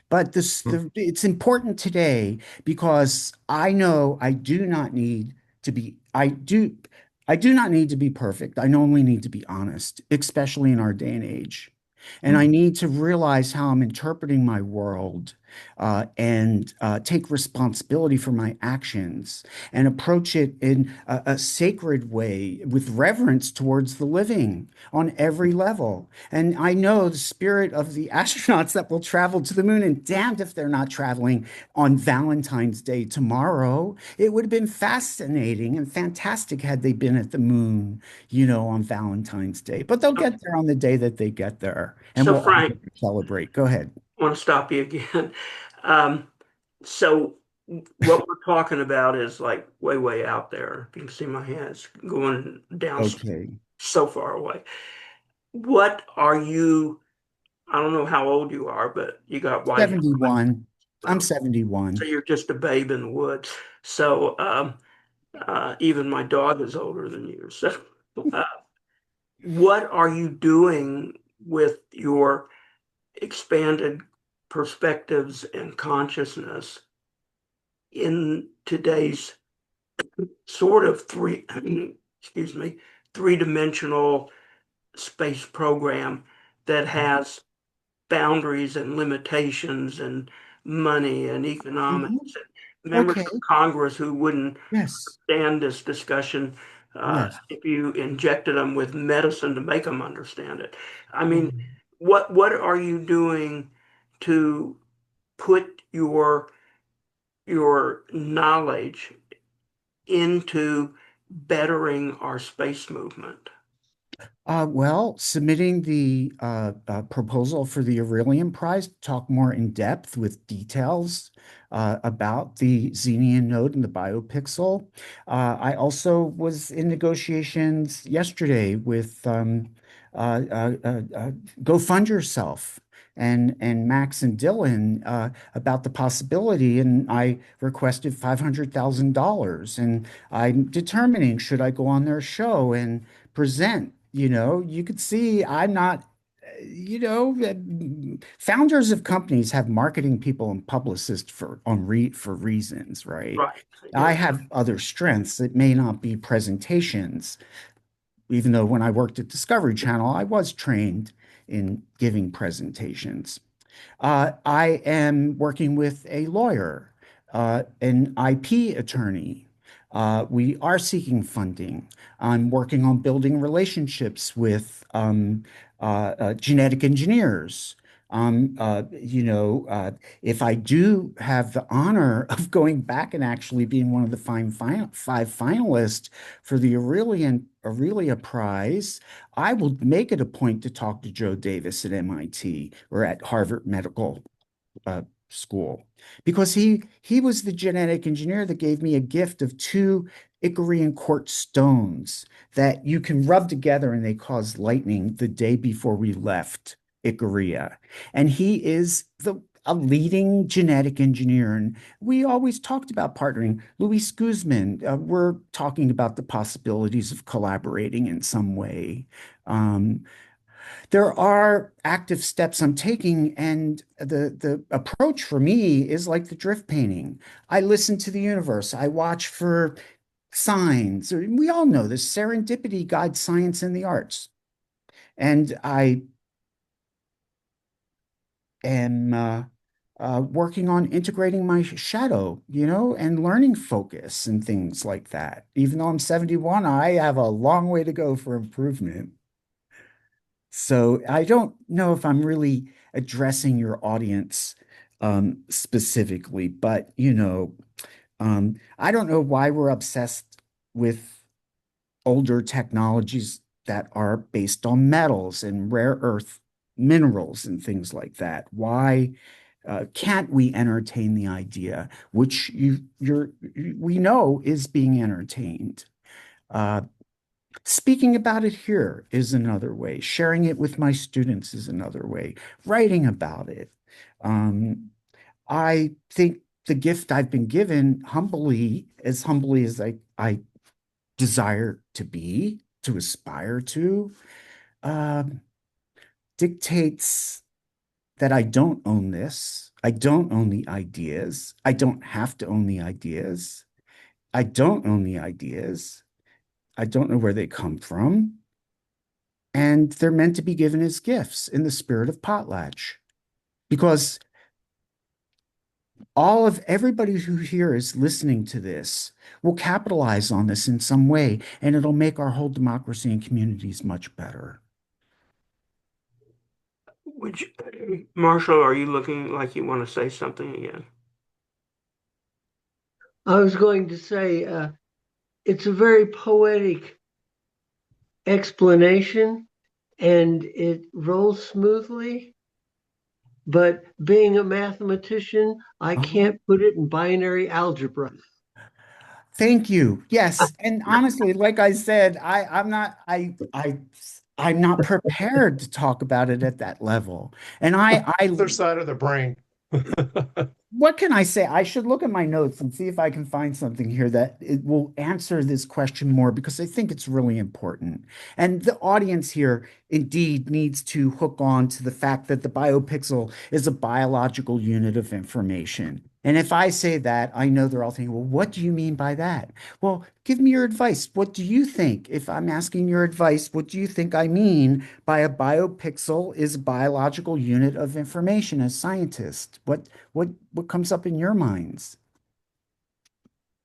Speaker 2: But it's important today because I know I do not need to be perfect. I only need to be honest, especially in our day and age. And I need to realize how I'm interpreting my world and take responsibility for my actions and approach it in a sacred way with reverence towards the living on every level. And I know the spirit of the astronauts that will travel to the moon, and damned if they're not traveling on Valentine's Day tomorrow. It would have been fascinating and fantastic had they been at the moon, on Valentine's Day. But they'll get there on the day that they get there, and
Speaker 1: So,
Speaker 2: we'll all
Speaker 1: Frank,
Speaker 2: get to celebrate. Go ahead.
Speaker 1: I want to stop you again. Um, so, what we're talking about is like way, way out there. If you can see my hands going down
Speaker 2: Okay.
Speaker 1: so far away. What are you? I don't know how old you are, but you got white hair.
Speaker 2: 71. I'm
Speaker 1: Um, so
Speaker 2: 71.
Speaker 1: you're just a babe in the woods. So even my dog is older than you. So uh, what are you doing with your expanded perspectives and consciousness in today's sort of excuse me, three-dimensional space program that has boundaries and limitations and money and economics
Speaker 2: Mhm.
Speaker 1: and members
Speaker 2: Okay.
Speaker 1: of Congress who wouldn't
Speaker 2: Yes.
Speaker 1: stand this discussion
Speaker 2: Yes.
Speaker 1: if you injected them with medicine to make them understand it. I mean,
Speaker 5: Mhm.
Speaker 1: what are you doing to put your knowledge into bettering our space movement?
Speaker 2: Well, submitting the proposal for the Aurelian Prize to talk more in depth with details about the Xenian node and the BioPixel. I also was in negotiations yesterday with Go Fund Yourself and Max and Dylan about the possibility, and I requested $500,000, and I'm determining should I go on their show and present. You could see I'm not, founders of companies have marketing people and publicists for reasons, right?
Speaker 1: Right.
Speaker 2: I
Speaker 1: Yeah.
Speaker 2: have other strengths. It may not be presentations, even though when I worked at Discovery Channel, I was trained in giving presentations. I am working with a lawyer, an IP attorney. We are seeking funding. I'm working on building relationships with genetic engineers. If I do have the honor of going back and actually being one of the five finalists for the Aurelia Prize, I will make it a point to talk to Joe Davis at MIT or at Harvard Medical School, because he was the genetic engineer that gave me a gift of two Icarian quartz stones that you can rub together and they cause lightning the day before we left Icaria. And he is a leading genetic engineer. And we always talked about partnering. Luis Guzman, we're talking about the possibilities of collaborating in some way. Um, there are active steps I'm taking, and the approach for me is like the drift painting. I listen to the universe. I watch for signs. We all know this. Serendipity guides science and the arts. And I am working on integrating my shadow, and learning focus and things like that. Even though I'm 71, I have a long way to go for improvement. So I don't know if I'm really addressing your audience specifically, but I don't know why we're obsessed with older technologies that are based on metals and rare earth minerals and things like that. Why can't we entertain the idea, which we know is being entertained? Uh, Speaking about it here is another way. Sharing it with my students is another way. Writing about it. Um, I think the gift I've been given humbly as I desire to be, to aspire to, um, dictates that I don't own this. I don't own the ideas. I don't have to own the ideas. I don't own the ideas. I don't know where they come from. And they're meant to be given as gifts in the spirit of potlatch, because all of everybody who here is listening to this will capitalize on this in some way, and it'll make our whole democracy and communities much better.
Speaker 1: Which, Marshall, are you looking like you want to say something again?
Speaker 5: I was going to say it's a very poetic explanation and it rolls smoothly. But being a mathematician, I
Speaker 2: Uh-huh.
Speaker 5: can't put it in binary algebra.
Speaker 2: Thank you. Yes, and honestly, like I said, I'm not prepared to talk about it at that level. And
Speaker 4: Other side of the brain.
Speaker 2: what can I say? I should look at my notes and see if I can find something here that it will answer this question more, because I think it's really important. And the audience here indeed needs to hook on to the fact that the biopixel is a biological unit of information. And if I say that, I know they're all thinking, well, what do you mean by that? Well, give me your advice. What do you think? If I'm asking your advice, what do you think I mean by a biopixel is a biological unit of information as scientists? What comes up in your minds?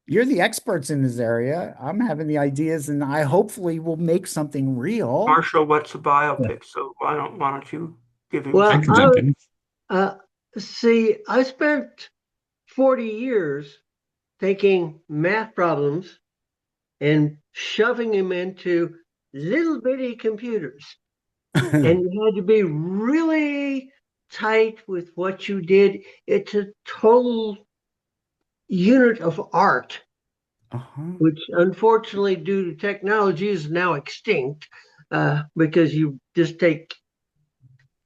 Speaker 2: You're the experts in this area. I'm having the ideas, and I hopefully will make something real.
Speaker 1: Marshall, what's a BioPixel? Why don't you give him
Speaker 5: Well,
Speaker 7: I
Speaker 1: some?
Speaker 7: can jump in.
Speaker 5: uh, see, I spent 40 years taking math problems and shoving them into little bitty computers. And you had to be really tight with what you did. It's a total unit of art,
Speaker 2: Uh-huh.
Speaker 5: which unfortunately, due to technology, is now extinct because you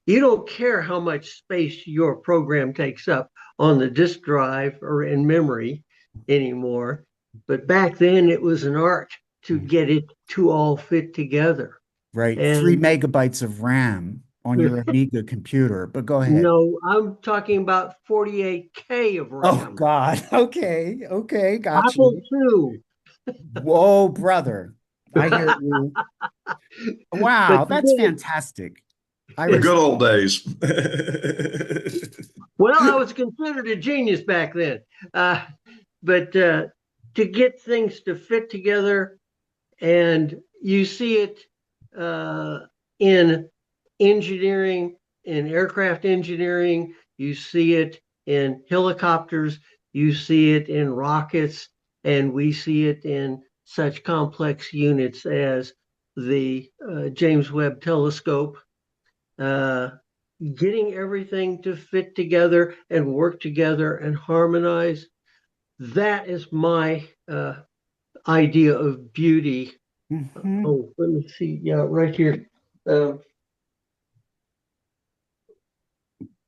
Speaker 5: don't care how much space your program takes up on the disk drive or in memory anymore. But back then, it was an art to get it to all fit together.
Speaker 2: Right. 3 MB of RAM on your
Speaker 5: And
Speaker 2: Amiga computer, but go ahead.
Speaker 5: no, I'm talking about 48K of
Speaker 2: Oh
Speaker 5: RAM.
Speaker 2: God. Okay. Okay. Got
Speaker 5: Apple
Speaker 2: you.
Speaker 5: II.
Speaker 2: Whoa, brother. I hear you.
Speaker 5: But
Speaker 2: Wow,
Speaker 5: to
Speaker 2: that's
Speaker 5: get it,
Speaker 2: fantastic. I
Speaker 6: The good
Speaker 2: respect.
Speaker 6: old days.
Speaker 5: well, I was considered a genius back then. But to get things to fit together, and you see it in engineering, in aircraft engineering, you see it in helicopters, you see it in rockets, and we see it in such complex units as the James Webb Telescope. Uh, Getting everything to fit together and work together and harmonize, that is my idea of beauty.
Speaker 2: Mhm.
Speaker 5: Oh, let me see. Yeah, right here. Uh,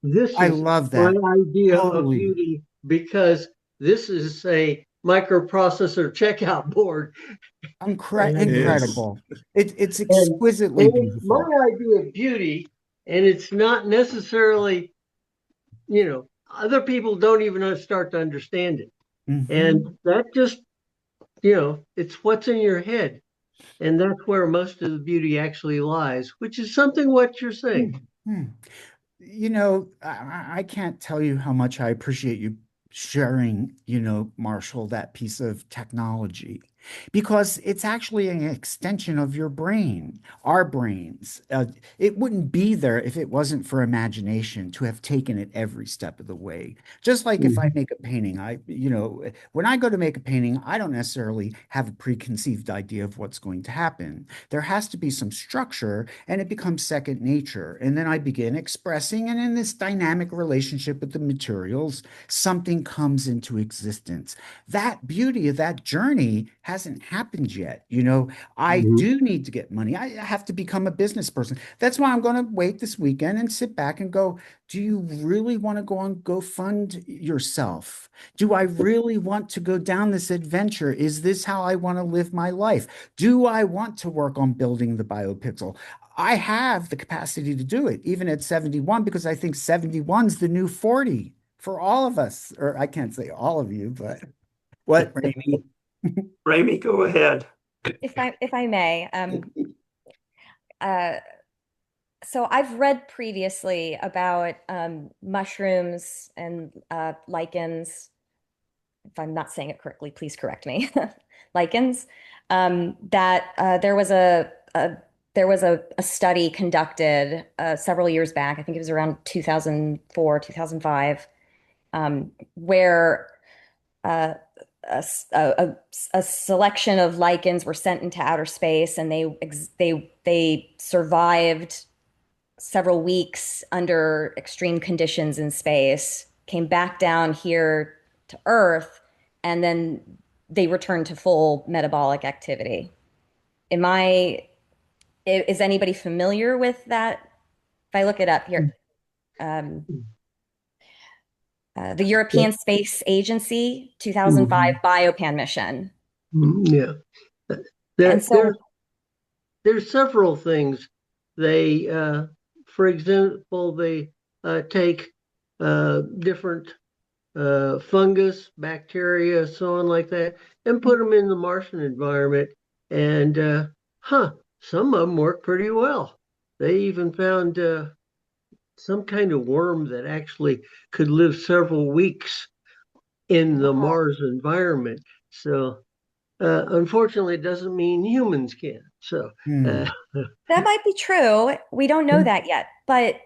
Speaker 5: this
Speaker 2: I
Speaker 5: is
Speaker 2: love
Speaker 5: my
Speaker 2: that.
Speaker 5: idea of
Speaker 2: Totally.
Speaker 5: beauty because this is a microprocessor checkout board. And,
Speaker 6: Yes.
Speaker 2: Incredible. It's
Speaker 5: and,
Speaker 2: exquisitely
Speaker 5: and it's my
Speaker 2: beautiful.
Speaker 5: idea of beauty, and it's not necessarily, other people don't even start to understand it. And
Speaker 2: Hmm.
Speaker 5: that just, it's what's in your head. And that's where most of the beauty actually lies, which is something what you're saying.
Speaker 2: I can't tell you how much I appreciate you sharing, Marshall, that piece of technology, because it's actually an extension of your brain, our brains. It wouldn't be there if it wasn't for imagination to have taken it every step of the way. Just like if I
Speaker 5: Mhm.
Speaker 2: make a painting, when I go to make a painting, I don't necessarily have a preconceived idea of what's going to happen. There has to be some structure, and it becomes second nature. And then I begin expressing, and in this dynamic relationship with the materials, something comes into existence. That beauty of that journey hasn't happened yet. I
Speaker 5: Mhm.
Speaker 2: do need to get money. I have to become a business person. That's why I'm going to wait this weekend and sit back and go, do you really want to go on Go Fund yourself? Do I really want to go down this adventure? Is this how I want to live my life? Do I want to work on building the BioPixel? I have the capacity to do it, even at 71, because I think 71's the new 40 for all of us. Or I can't say all of you, but what, Rainey?
Speaker 1: Ramey, go ahead.
Speaker 3: If I may, uh, so I've read previously about mushrooms and lichens. If I'm not saying it correctly, please correct me. Lichens. That there was a study conducted several years back. I think it was around 2004, 2005, where uh, a, a selection of lichens were sent into outer space, and they survived several weeks under extreme conditions in space, came back down here to Earth, and then they returned to full metabolic activity. Am I, is anybody familiar with that? If I look it up here, um, the
Speaker 5: Yeah.
Speaker 3: European Space Agency 2005
Speaker 5: Mhm.
Speaker 3: Biopan mission.
Speaker 5: Yeah.
Speaker 3: And
Speaker 5: There,
Speaker 3: so,
Speaker 5: there's there's several things. They, for example, they take different fungus, bacteria, so on like that, and put them in the Martian environment. And some of them work pretty well. They even found some kind of worm that actually could live several weeks in the
Speaker 3: wow.
Speaker 5: Mars environment. So unfortunately, it doesn't mean humans can. So
Speaker 2: Hmm.
Speaker 5: uh,
Speaker 3: That might be true. We don't know that yet. But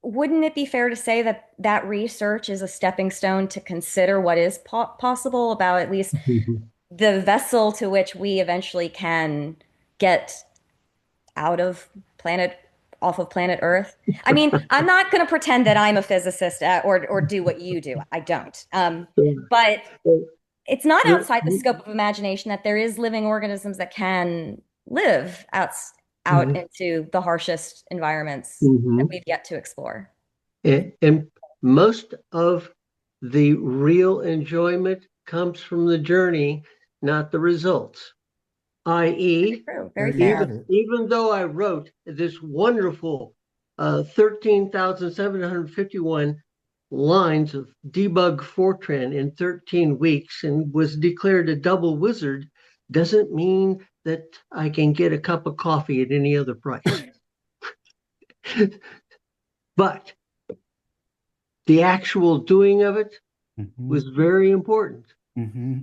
Speaker 3: wouldn't it be fair to say that that research is a stepping stone to consider what is possible about at least the vessel to which we eventually can get out of planet off of planet Earth? I mean, I'm not going to pretend that I'm a physicist or do what you do. I don't. But it's not outside the scope of imagination that there is living organisms that can live out
Speaker 5: Mhm.
Speaker 3: into the harshest environments that
Speaker 5: Mhm.
Speaker 3: we've yet to explore.
Speaker 5: And most of the real enjoyment comes from the journey, not the results.
Speaker 3: Very
Speaker 5: I.e.,
Speaker 3: true.
Speaker 2: There
Speaker 3: Very
Speaker 2: you
Speaker 3: fair.
Speaker 2: have it.
Speaker 5: even though I wrote this wonderful 13,751 lines of debug Fortran in 13 weeks and was declared a double wizard, doesn't mean that I can get a cup of coffee at any other price. But the actual doing of it
Speaker 2: Hmm.
Speaker 5: was very important.
Speaker 2: Hmm.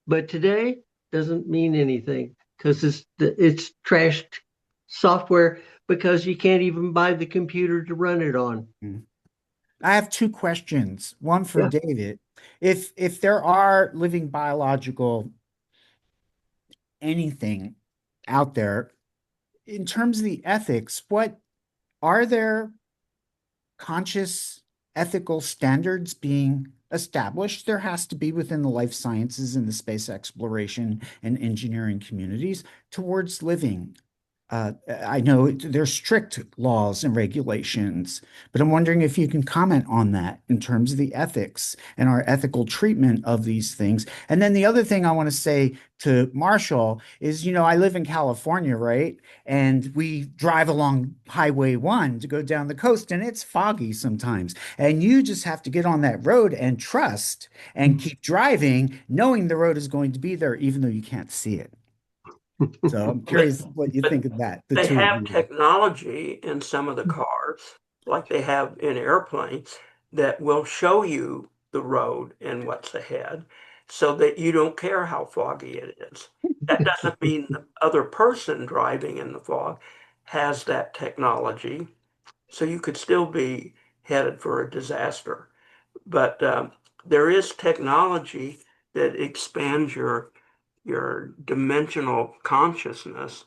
Speaker 5: But today doesn't mean anything because it's trashed software because you can't even buy the computer to run it on.
Speaker 2: I have two questions. One for
Speaker 5: Yeah.
Speaker 2: David. If there are living biological anything out there, in terms of the ethics, what are there conscious ethical standards being established? There has to be within the life sciences and the space exploration and engineering communities towards living. I know there's strict laws and regulations, but I'm wondering if you can comment on that in terms of the ethics and our ethical treatment of these things. And then the other thing I want to say to Marshall is, I live in California, right? And we drive along Highway 1 to go down the coast, and it's foggy sometimes. And you just have to get on that road and trust and keep driving, knowing the road is going to be there, even though you can't see it. So I'm
Speaker 1: But,
Speaker 2: curious what you
Speaker 1: but
Speaker 2: think of that, the
Speaker 1: they
Speaker 2: two of
Speaker 1: have
Speaker 2: you.
Speaker 1: technology in some of the cars, like they have in airplanes, that will show you the road and what's ahead so that you don't care how foggy it is. That doesn't mean the other person driving in the fog has that technology, so you could still be headed for a disaster. But there is technology that expands your dimensional consciousness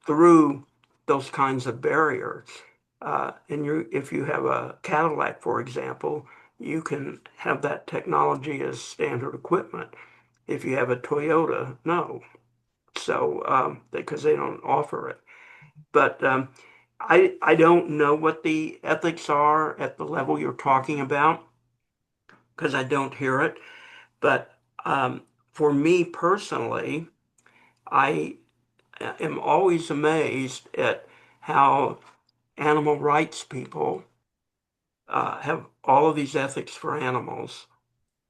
Speaker 1: through those kinds of barriers. If you have a Cadillac, for example, you can have that technology as standard equipment. If you have a Toyota, no. So, because they don't offer it. But I don't know what the ethics are at the level you're talking about because I don't hear it. But for me personally, I am always amazed at how animal rights people have all of these ethics for animals.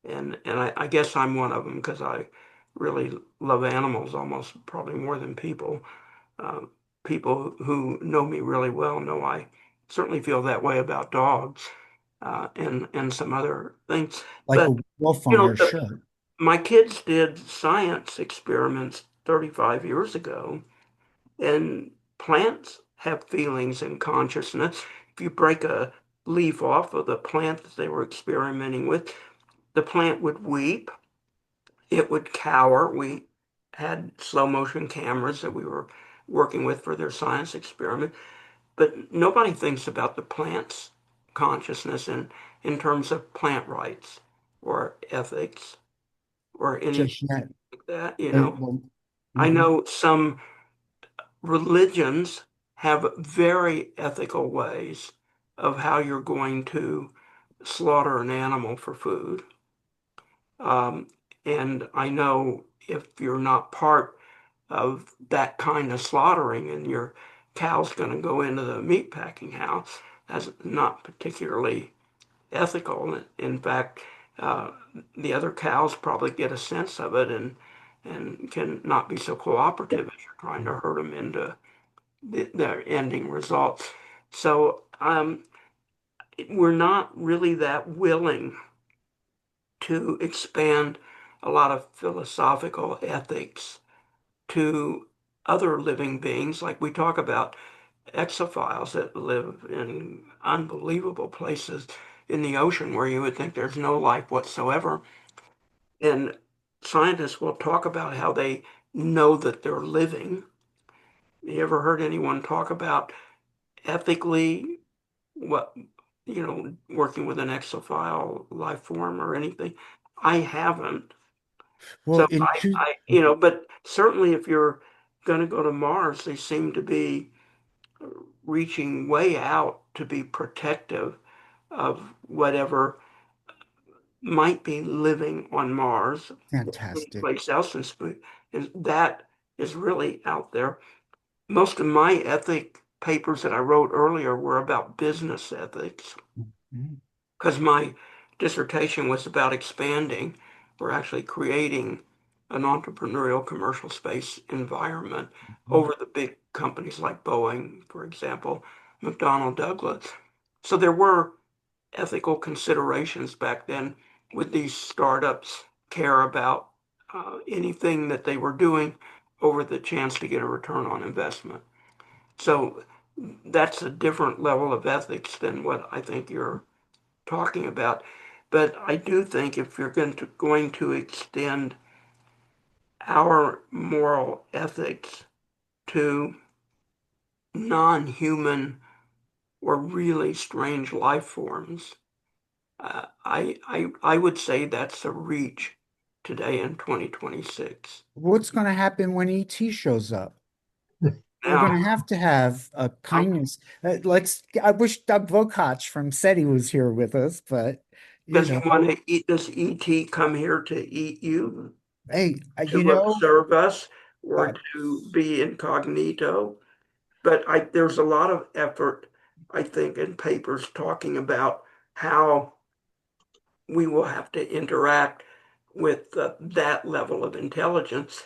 Speaker 1: And I guess I'm one of them because I really love animals almost probably more than people. Uh, People who know me really well know I certainly feel that way about dogs and some other things.
Speaker 2: Like
Speaker 1: But
Speaker 2: a wolf
Speaker 1: you
Speaker 2: on
Speaker 1: know,
Speaker 2: your shirt.
Speaker 1: my kids did science experiments 35 years ago, and plants have feelings and consciousness. If you break a leaf off of the plant that they were experimenting with, the plant would weep, it would cower. We had slow motion cameras that we were working with for their science experiment, but nobody thinks about the plant's consciousness in terms of plant rights or ethics or anything
Speaker 2: Just yet.
Speaker 1: like that.
Speaker 2: Well,
Speaker 1: I
Speaker 2: mhm.
Speaker 1: know some religions have very ethical ways of how you're going to slaughter an animal for food. Um, and I know if you're not part of that kind of slaughtering and your cow's going to go into the meat packing house, that's not particularly ethical. In fact, uh, the other cows probably get a sense of it and can not be so cooperative as you're trying to herd them into their ending results. So we're not really that willing to expand a lot of philosophical ethics to other living beings. Like we talk about exophiles that live in unbelievable places in the ocean where you would think there's no life whatsoever. And scientists will talk about how they know that they're living. You ever heard anyone talk about ethically what, working with an exophile life form or anything? I haven't.
Speaker 2: Well,
Speaker 1: So but certainly if you're going to go to Mars, they seem to be reaching way out to be protective of whatever might be living on Mars or
Speaker 2: fantastic.
Speaker 1: anyplace else in space. And that is really out there. Most of my ethic papers that I wrote earlier were about business ethics
Speaker 2: Mhm.
Speaker 1: because my dissertation was about expanding or actually creating an entrepreneurial commercial space environment over the big companies like Boeing, for example, McDonnell Douglas. So there were ethical considerations back then with these startups care about anything that they were doing over the chance to get a return on investment. So that's a different level of ethics than what I think you're talking about. But I do think if you're going to extend our moral ethics to non-human or really strange life forms, I would say that's a reach today in 2026.
Speaker 2: What's going to happen when ET shows up? We're
Speaker 1: Now,
Speaker 2: going to have a
Speaker 1: um,
Speaker 2: kindness. I wish Doug Vokach from SETI was here with us, but you
Speaker 1: does he
Speaker 2: know,
Speaker 1: want to eat? Does ET come here to eat you,
Speaker 2: hey,
Speaker 1: to observe us, or
Speaker 2: uh,
Speaker 1: to be incognito? But there's a lot of effort, I think, in papers talking about how we will have to interact with that level of intelligence.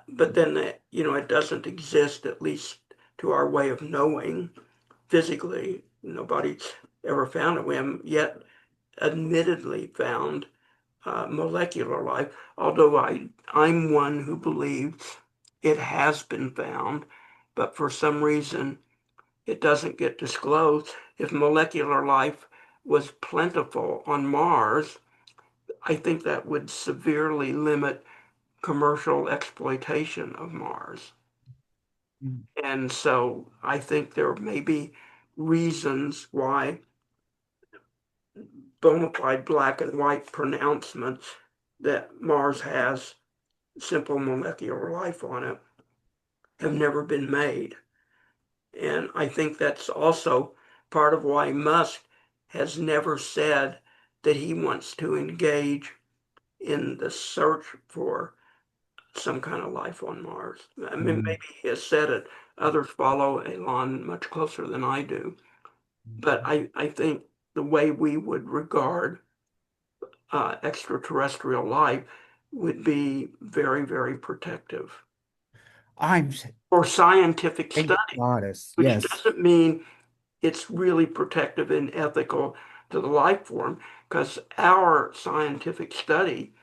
Speaker 1: But then, it doesn't exist, at least to our way of knowing physically. Nobody's ever found it. We haven't yet admittedly found molecular life, although I'm one who believes it has been found, but for some reason it doesn't get disclosed. If molecular life was plentiful on Mars, I think that would severely limit commercial exploitation of Mars. And so I think there may be reasons why bona fide black and white pronouncements that Mars has simple molecular life on it have never been made. And I think that's also part of why Musk has never said that he wants to engage in the search for some kind of life on Mars. I mean, maybe he has said it. Others follow Elon much closer than I do. But I think the way we would regard extraterrestrial life would be very, very protective
Speaker 2: I'm
Speaker 1: for scientific
Speaker 2: thank
Speaker 1: study,
Speaker 2: goddess.
Speaker 1: which
Speaker 2: Yes.
Speaker 1: doesn't mean it's really protective and ethical to the life form, because our scientific study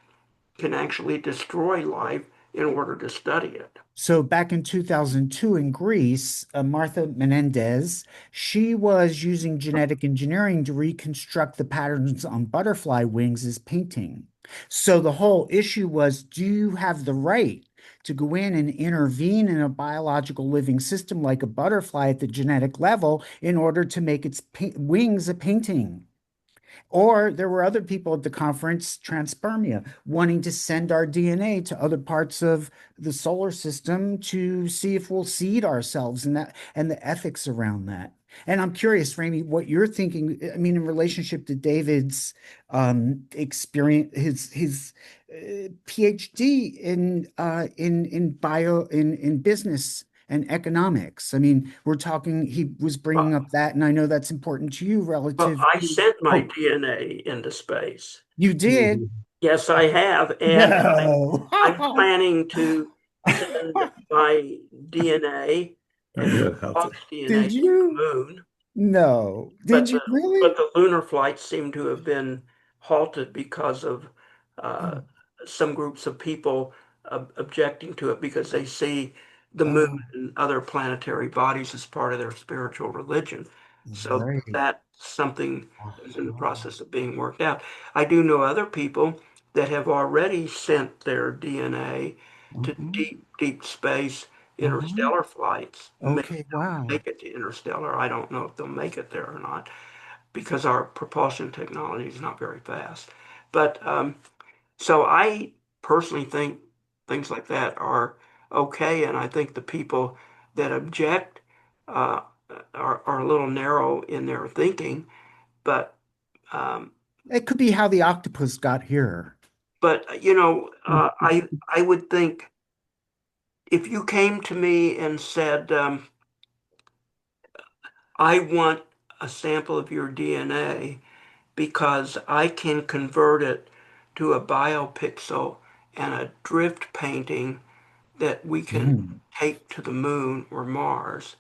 Speaker 1: can actually destroy life in order to study it.
Speaker 2: So back in 2002 in Greece, Martha Menendez, she was using genetic engineering to reconstruct the patterns on butterfly wings as painting. So the whole issue was, do you have the right to go in and intervene in a biological living system like a butterfly at the genetic level in order to make its wings a painting? Or there were other people at the conference, transpermia, wanting to send our DNA to other parts of the solar system to see if we'll seed ourselves and the ethics around that. And I'm curious, Ramey, what you're thinking. I mean, in relationship to David's experience, his PhD in business and economics. I mean, we're talking. He was bringing
Speaker 1: Well,
Speaker 2: up that, and I know that's important to you
Speaker 1: well,
Speaker 2: relative
Speaker 1: I
Speaker 2: to.
Speaker 1: sent my
Speaker 2: Oh,
Speaker 1: DNA into space.
Speaker 2: you did?
Speaker 5: Mhm.
Speaker 1: Yes, I have, and
Speaker 2: No.
Speaker 1: I'm planning to send my DNA and my
Speaker 6: Yeah, out
Speaker 1: dog's
Speaker 6: there.
Speaker 1: DNA
Speaker 2: Did
Speaker 1: to the
Speaker 2: you?
Speaker 1: moon.
Speaker 2: No. Did
Speaker 1: But
Speaker 2: you
Speaker 1: the
Speaker 2: really?
Speaker 1: but the lunar flights seem to have been halted because of uh,
Speaker 2: Oh.
Speaker 1: some groups of people objecting to it because they see the moon
Speaker 2: Oh,
Speaker 1: and other planetary bodies as part of their spiritual religion. So
Speaker 2: right.
Speaker 1: that's something that's in the
Speaker 2: Uh-huh.
Speaker 1: process of being worked out. I do know other people that have already sent their DNA to
Speaker 2: Uh-huh.
Speaker 1: deep, deep space
Speaker 2: Uh-huh.
Speaker 1: interstellar flights. Maybe
Speaker 2: Okay,
Speaker 1: they'll
Speaker 2: wow.
Speaker 1: make it to interstellar. I don't know if they'll make it there or not because our propulsion technology is not very fast. But so I personally think things like that are okay, and I think the people that object uh, are a little narrow in their thinking. But um,
Speaker 2: It could be how the octopus got here.
Speaker 1: I would think if you came to me and said, "I want a sample of your DNA because I can convert it to a biopixel and a drift painting that we can
Speaker 2: Mm,
Speaker 1: take to the moon or Mars,"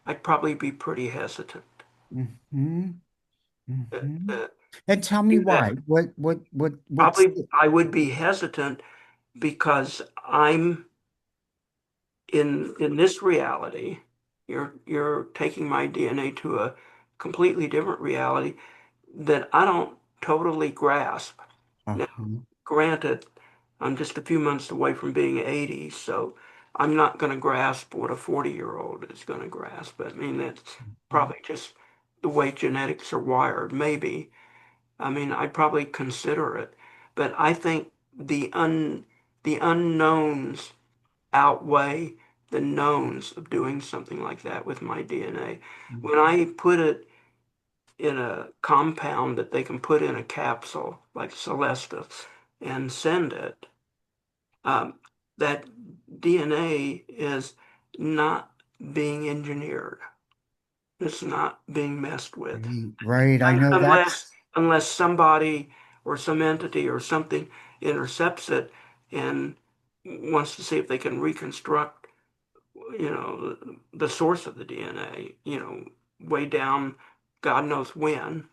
Speaker 1: I'd probably be pretty hesitant
Speaker 2: hmm hmm
Speaker 1: to
Speaker 2: And tell me
Speaker 1: do
Speaker 2: why.
Speaker 1: that.
Speaker 2: What's
Speaker 1: Probably I would be hesitant because I'm in this reality. You're taking my DNA to a completely different reality that I don't totally grasp. Now,
Speaker 2: uh-huh.
Speaker 1: granted, I'm just a few months away from being 80, so I'm not going to grasp what a 40-year-old is going to grasp. I mean, that's
Speaker 2: Mhm.
Speaker 1: probably just the way genetics are wired, maybe. I mean, I'd probably consider it, but I think the unknowns outweigh the knowns of doing something like that with my DNA. When I put it in a compound that they can put in a capsule like Celestis and send it, um, that DNA is not being engineered. It's not being messed with.
Speaker 2: Right, right. I know
Speaker 1: Unless
Speaker 2: that's
Speaker 1: unless somebody or some entity or something intercepts it and wants to see if they can reconstruct, the source of the DNA, way down, God knows when.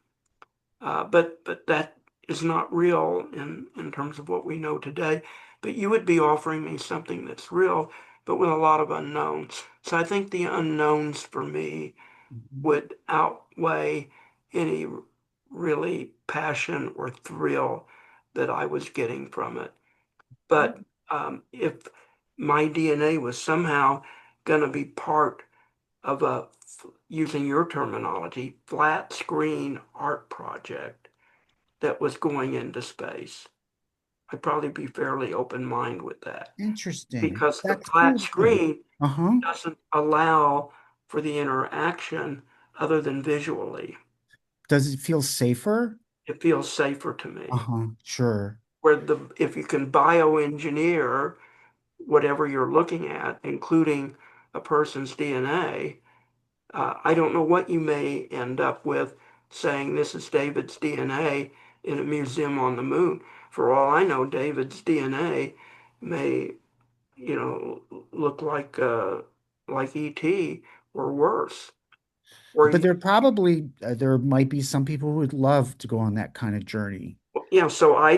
Speaker 1: But that is not real in terms of what we know today. But you would be offering me something that's real, but with a lot of unknowns. So I think the unknowns for me
Speaker 2: mhm.
Speaker 1: would outweigh any really passion or thrill that I was getting from it. But if my DNA was somehow going to be part of using your terminology, flat screen art project that was going into space, I'd probably be fairly open-minded with that
Speaker 2: Interesting.
Speaker 1: because the
Speaker 2: That's
Speaker 1: flat
Speaker 2: cool too.
Speaker 1: screen
Speaker 2: Uh-huh.
Speaker 1: doesn't allow for the interaction other than visually.
Speaker 2: Does it feel safer?
Speaker 1: It feels safer to me.
Speaker 2: Uh-huh. Sure.
Speaker 1: Where if you can bioengineer whatever you're looking at, including a person's DNA, I don't know what you may end up with saying this is David's DNA in a museum on the moon. For all I know, David's DNA may, look like ET or worse. Or
Speaker 2: But there might be some people who would love to go on that kind of journey.
Speaker 1: So I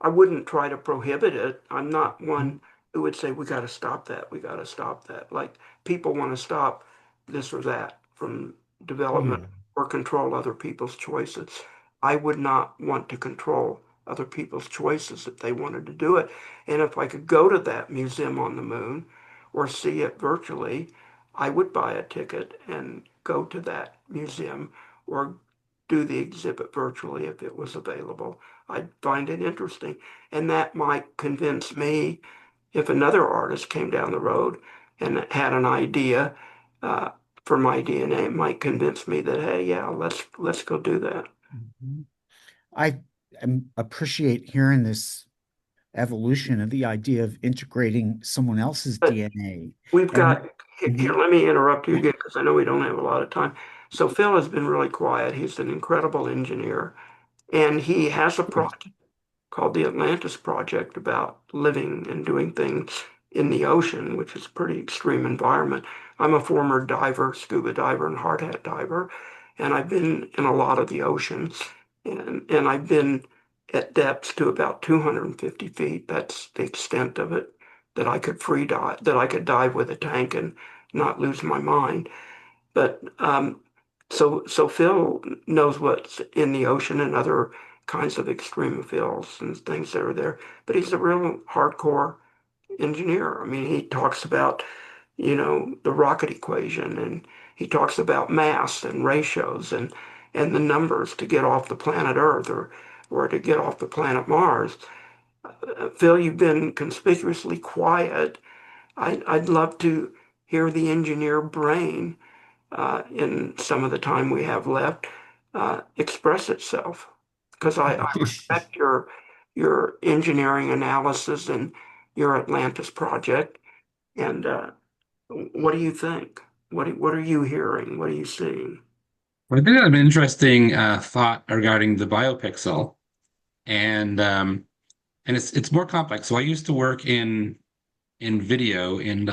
Speaker 1: wouldn't try to prohibit it. I'm not one who would say, we got to stop that. We got to stop that. Like people want to stop this or that from development
Speaker 2: Yeah.
Speaker 1: or control other people's choices. I would not want to control other people's choices if they wanted to do it. And if I could go to that museum on the moon or see it virtually, I would buy a ticket and go to that museum or do the exhibit virtually if it was available. I'd find it interesting. And that might convince me if another artist came down the road and had an idea uh, for my DNA, it might convince me that, hey, yeah, let's go do that.
Speaker 2: Mhm. I appreciate hearing this evolution of the idea of integrating someone else's
Speaker 1: But
Speaker 2: DNA.
Speaker 1: we've got
Speaker 2: And
Speaker 1: here,
Speaker 2: mhm.
Speaker 1: let me interrupt you again because I know we don't have a lot of time. So Phil has been really quiet. He's an incredible engineer, and he has a project called the Atlantis Project about living and doing things in the ocean, which is a pretty extreme environment. I'm a former diver, scuba diver and hard hat diver, and I've been in a lot of the oceans, and I've been at depths to about 250 feet. That's the extent of it that I could free dive, that I could dive with a tank and not lose my mind. But so Phil knows what's in the ocean and other kinds of extremophiles and things that are there. But he's a real hardcore engineer. I mean, he talks about, the rocket equation, and he talks about mass and ratios and the numbers to get off the planet Earth or to get off the planet Mars. Phil, you've been conspicuously quiet. I'd love to hear the engineer brain in some of the time we have left express itself because I respect your engineering analysis and your Atlantis project. And what do you think? What are you hearing? What are you seeing?
Speaker 7: Well, I think I have an interesting thought regarding the BioPixel, and it's more complex. So I used to work in video, in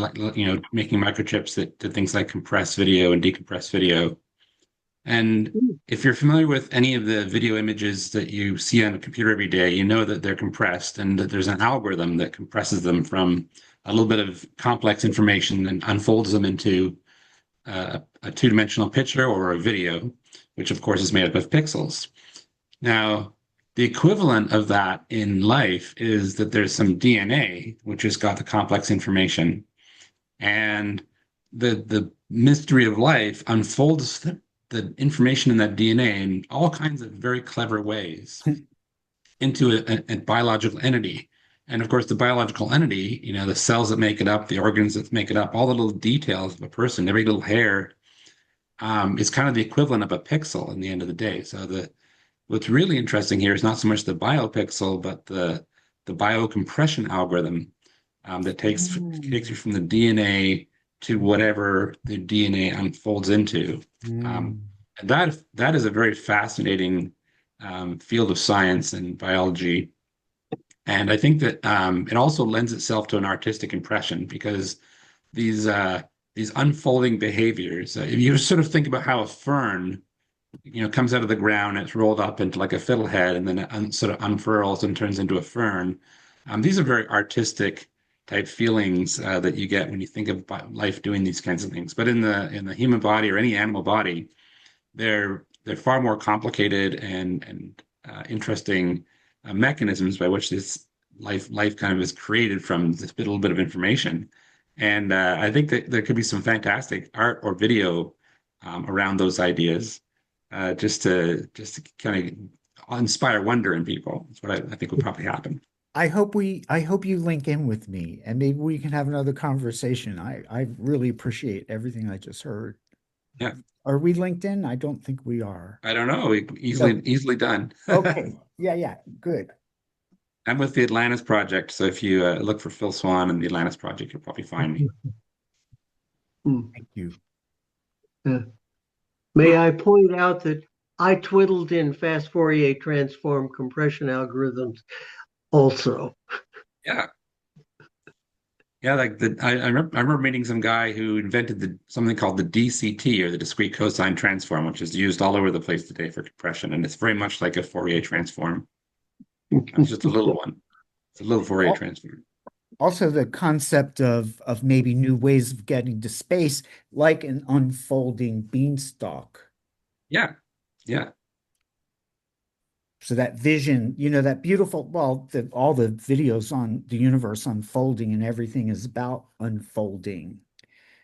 Speaker 7: making microchips that did things like compress video and decompress video. And if you're familiar with any of the video images that you see on a computer every day, you know that they're compressed and that there's an algorithm that compresses them from a little bit of complex information and unfolds them into a two-dimensional picture or a video, which of course is made up of pixels. Now, the equivalent of that in life is that there's some DNA, which has got the complex information, and the mystery of life unfolds the information in that DNA in all kinds of very clever ways into a biological entity. And of course, the biological entity, the cells that make it up, the organs that make it up, all the little details of a person, every little hair, is kind of the equivalent of a pixel in the end of the day. So what's really interesting here is not so much the biopixel, but the biocompression algorithm that takes you from the DNA to whatever the DNA unfolds into. And that is a very fascinating field of science and biology. And I think that it also lends itself to an artistic impression because these unfolding behaviors, if you sort of think about how a fern, comes out of the ground, it's rolled up into like a fiddlehead, and then it sort of unfurls and turns into a fern. These are very artistic type feelings that you get when you think about life doing these kinds of things. But in the human body or any animal body, they're far more complicated and interesting mechanisms by which this life kind of is created from this little bit of information. And I think that there could be some fantastic art or video around those ideas, just to kind of inspire wonder in people. That's what I think would probably happen.
Speaker 2: I hope you link in with me and maybe we can have another conversation. I really appreciate everything I just heard.
Speaker 7: Yeah.
Speaker 2: Are we linked in? I don't think we are.
Speaker 7: I don't know. Easily done.
Speaker 2: Okay. Yeah. Good.
Speaker 7: I'm with the Atlantis Project, so if you look for Phil Swan and the Atlantis Project, you'll probably find me.
Speaker 2: Thank you.
Speaker 5: May I point out that I twiddled in fast Fourier transform compression algorithms also.
Speaker 7: Yeah. Yeah, like I remember meeting some guy who invented something called the DCT, or the discrete cosine transform, which is used all over the place today for compression, and it's very much like a Fourier transform. It's just a little one. It's a little Fourier transform.
Speaker 2: Also, the concept of maybe new ways of getting to space, like an unfolding beanstalk.
Speaker 7: Yeah.
Speaker 2: So that vision, that beautiful, all the videos on the universe unfolding and everything is about unfolding.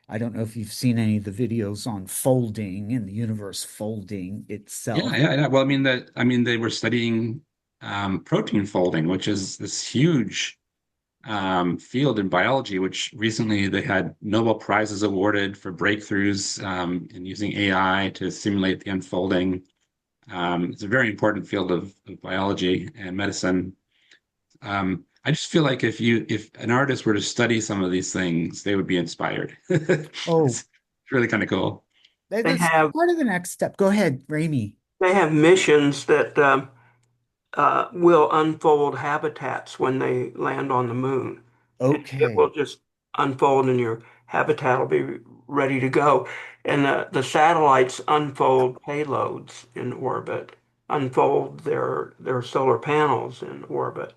Speaker 2: I don't know if you've seen any of the videos on folding and the universe folding itself.
Speaker 7: Yeah. Well, they were studying protein folding, which is this huge field in biology, which recently they had Nobel Prizes awarded for breakthroughs in using AI to simulate the unfolding. It's a very important field of biology and medicine. I just feel like if an artist were to study some of these things, they would be inspired. It's really kind of cool.
Speaker 2: That's part of the next step. Go ahead, Ramy.
Speaker 1: They have missions that will unfold habitats when they land on the moon.
Speaker 2: Okay.
Speaker 1: It will just unfold and your habitat will be ready to go. And the satellites unfold payloads in orbit. unfold their solar panels in orbit.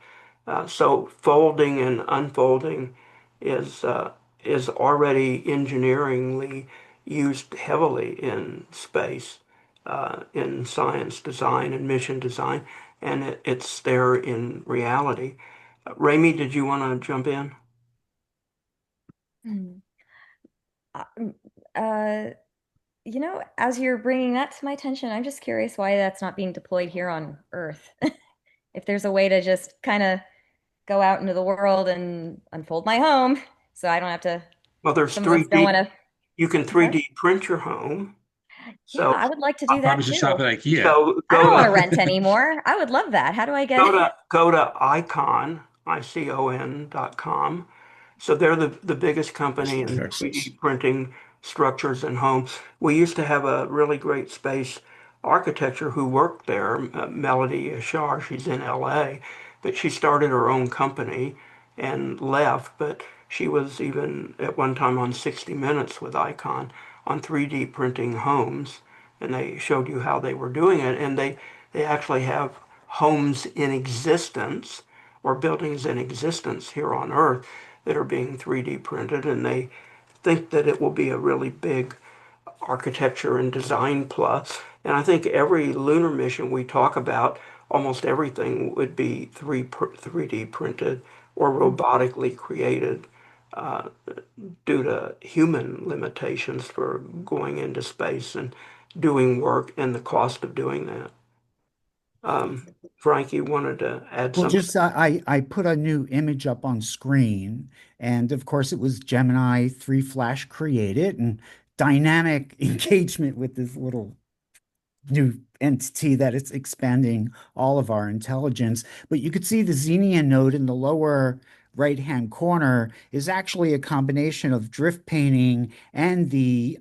Speaker 1: So folding and unfolding is already engineeringly used heavily in space, in science design and mission design, and it's there in reality. Rami, did you want to jump in?
Speaker 3: Hmm. Uh, as you're bringing that to my attention, I'm just curious why that's not being deployed here on Earth. If there's a way to just kind of go out into the world and unfold my home, so I don't have to.
Speaker 1: Well, there's
Speaker 3: Some of us don't
Speaker 1: 3D.
Speaker 3: want to.
Speaker 1: You can
Speaker 3: I'm sorry.
Speaker 1: 3D print your home.
Speaker 3: Yeah,
Speaker 1: So
Speaker 3: I would like to
Speaker 7: I'll
Speaker 3: do
Speaker 7: probably
Speaker 3: that
Speaker 7: just shop
Speaker 3: too.
Speaker 7: at IKEA.
Speaker 1: so
Speaker 3: I
Speaker 1: go
Speaker 3: don't want to
Speaker 1: to
Speaker 3: rent anymore. I would love that. How do I
Speaker 1: go
Speaker 3: get?
Speaker 1: to go to icon.com. So they're the biggest company in 3D
Speaker 6: Texas.
Speaker 1: printing structures and homes. We used to have a really great space architecture who worked there, Melody Ashar. She's in LA, but she started her own company and left. But she was even at one time on 60 Minutes with Icon on 3D printing homes, and they showed you how they were doing it. And they actually have homes in existence or buildings in existence here on Earth that are being 3D printed, and they think that it will be a really big architecture and design plus. And I think every lunar mission we talk about, almost everything would be 3D printed or robotically created due to human limitations for going into space and doing work and the cost of doing that. Frank, you wanted to add
Speaker 2: Well,
Speaker 1: something?
Speaker 2: just I put a new image up on screen, and of course it was Gemini 3 Flash created, and dynamic engagement with this little new entity that it's expanding all of our intelligence. But you could see the Xenian node in the lower right-hand corner is actually a combination of drift painting and the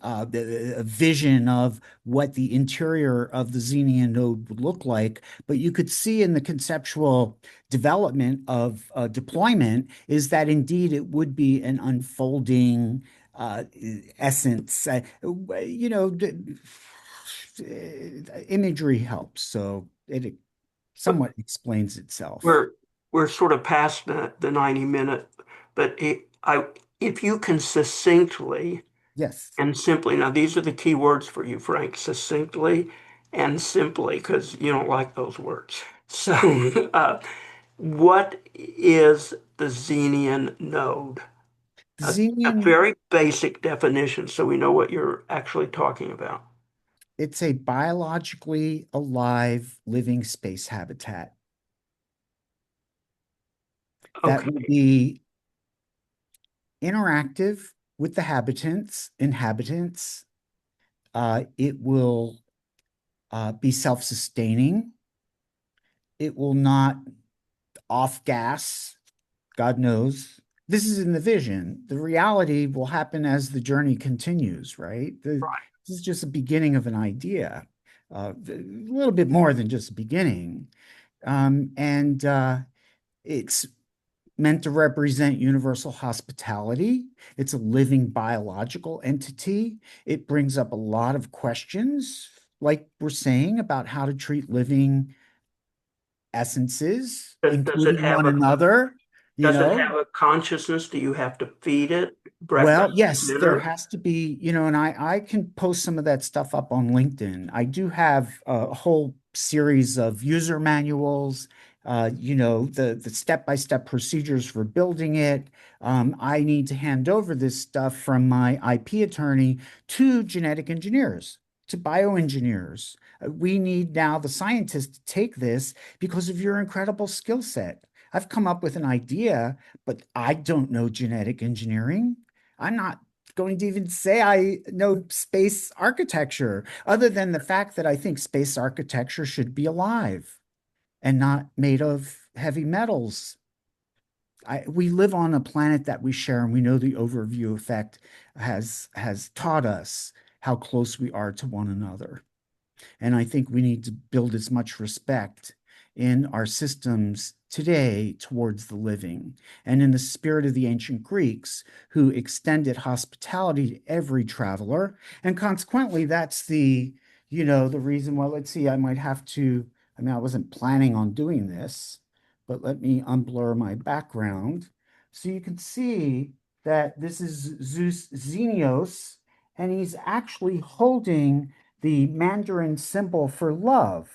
Speaker 2: vision of what the interior of the Xenian node would look like. But you could see in the conceptual development of deployment is that indeed it would be an unfolding uh, essence. You know, imagery helps, so it
Speaker 1: But
Speaker 2: somewhat explains itself.
Speaker 1: we're we're sort of past the 90 minute, but if you can succinctly
Speaker 2: Yes.
Speaker 1: and simply, now these are the key words for you, Frank, succinctly and simply, because you don't like those words. So, what is the Xenian node?
Speaker 2: The
Speaker 1: A
Speaker 2: Xenian,
Speaker 1: very basic definition so we know what you're actually talking about.
Speaker 2: it's a biologically alive living space habitat that will
Speaker 1: Okay,
Speaker 2: be interactive with the inhabitants. It will be self-sustaining. It will not off gas, God knows. This is in the vision. The reality will happen as the journey continues, right?
Speaker 1: right.
Speaker 2: This is just a beginning of an idea, a little bit more than just a beginning. And it's meant to represent universal hospitality. It's a living biological entity. It brings up a lot of questions, like we're saying, about how to treat living essences,
Speaker 1: Does it
Speaker 2: including
Speaker 1: have
Speaker 2: one
Speaker 1: a
Speaker 2: another, you
Speaker 1: Does it
Speaker 2: know?
Speaker 1: have a consciousness? Do you have to feed it
Speaker 2: Well,
Speaker 1: breakfast,
Speaker 2: yes, there
Speaker 1: dinner?
Speaker 2: has to be, and I can post some of that stuff up on LinkedIn. I do have a whole series of user manuals, the step-by-step procedures for building it. I need to hand over this stuff from my IP attorney to genetic engineers, to bioengineers. We need now the scientists to take this because of your incredible skill set. I've come up with an idea, but I don't know genetic engineering. I'm not going to even say I know space architecture, other than the fact that I think space architecture should be alive and not made of heavy metals. We live on a planet that we share, and we know the overview effect has taught us how close we are to one another. And I think we need to build as much respect in our systems today towards the living. And in the spirit of the ancient Greeks, who extended hospitality to every traveler. And consequently, that's the reason why, let's see, I might have to I mean, I wasn't planning on doing this, but let me unblur my background. So you can see that this is Zeus Xenios, and he's actually holding the Mandarin symbol for love.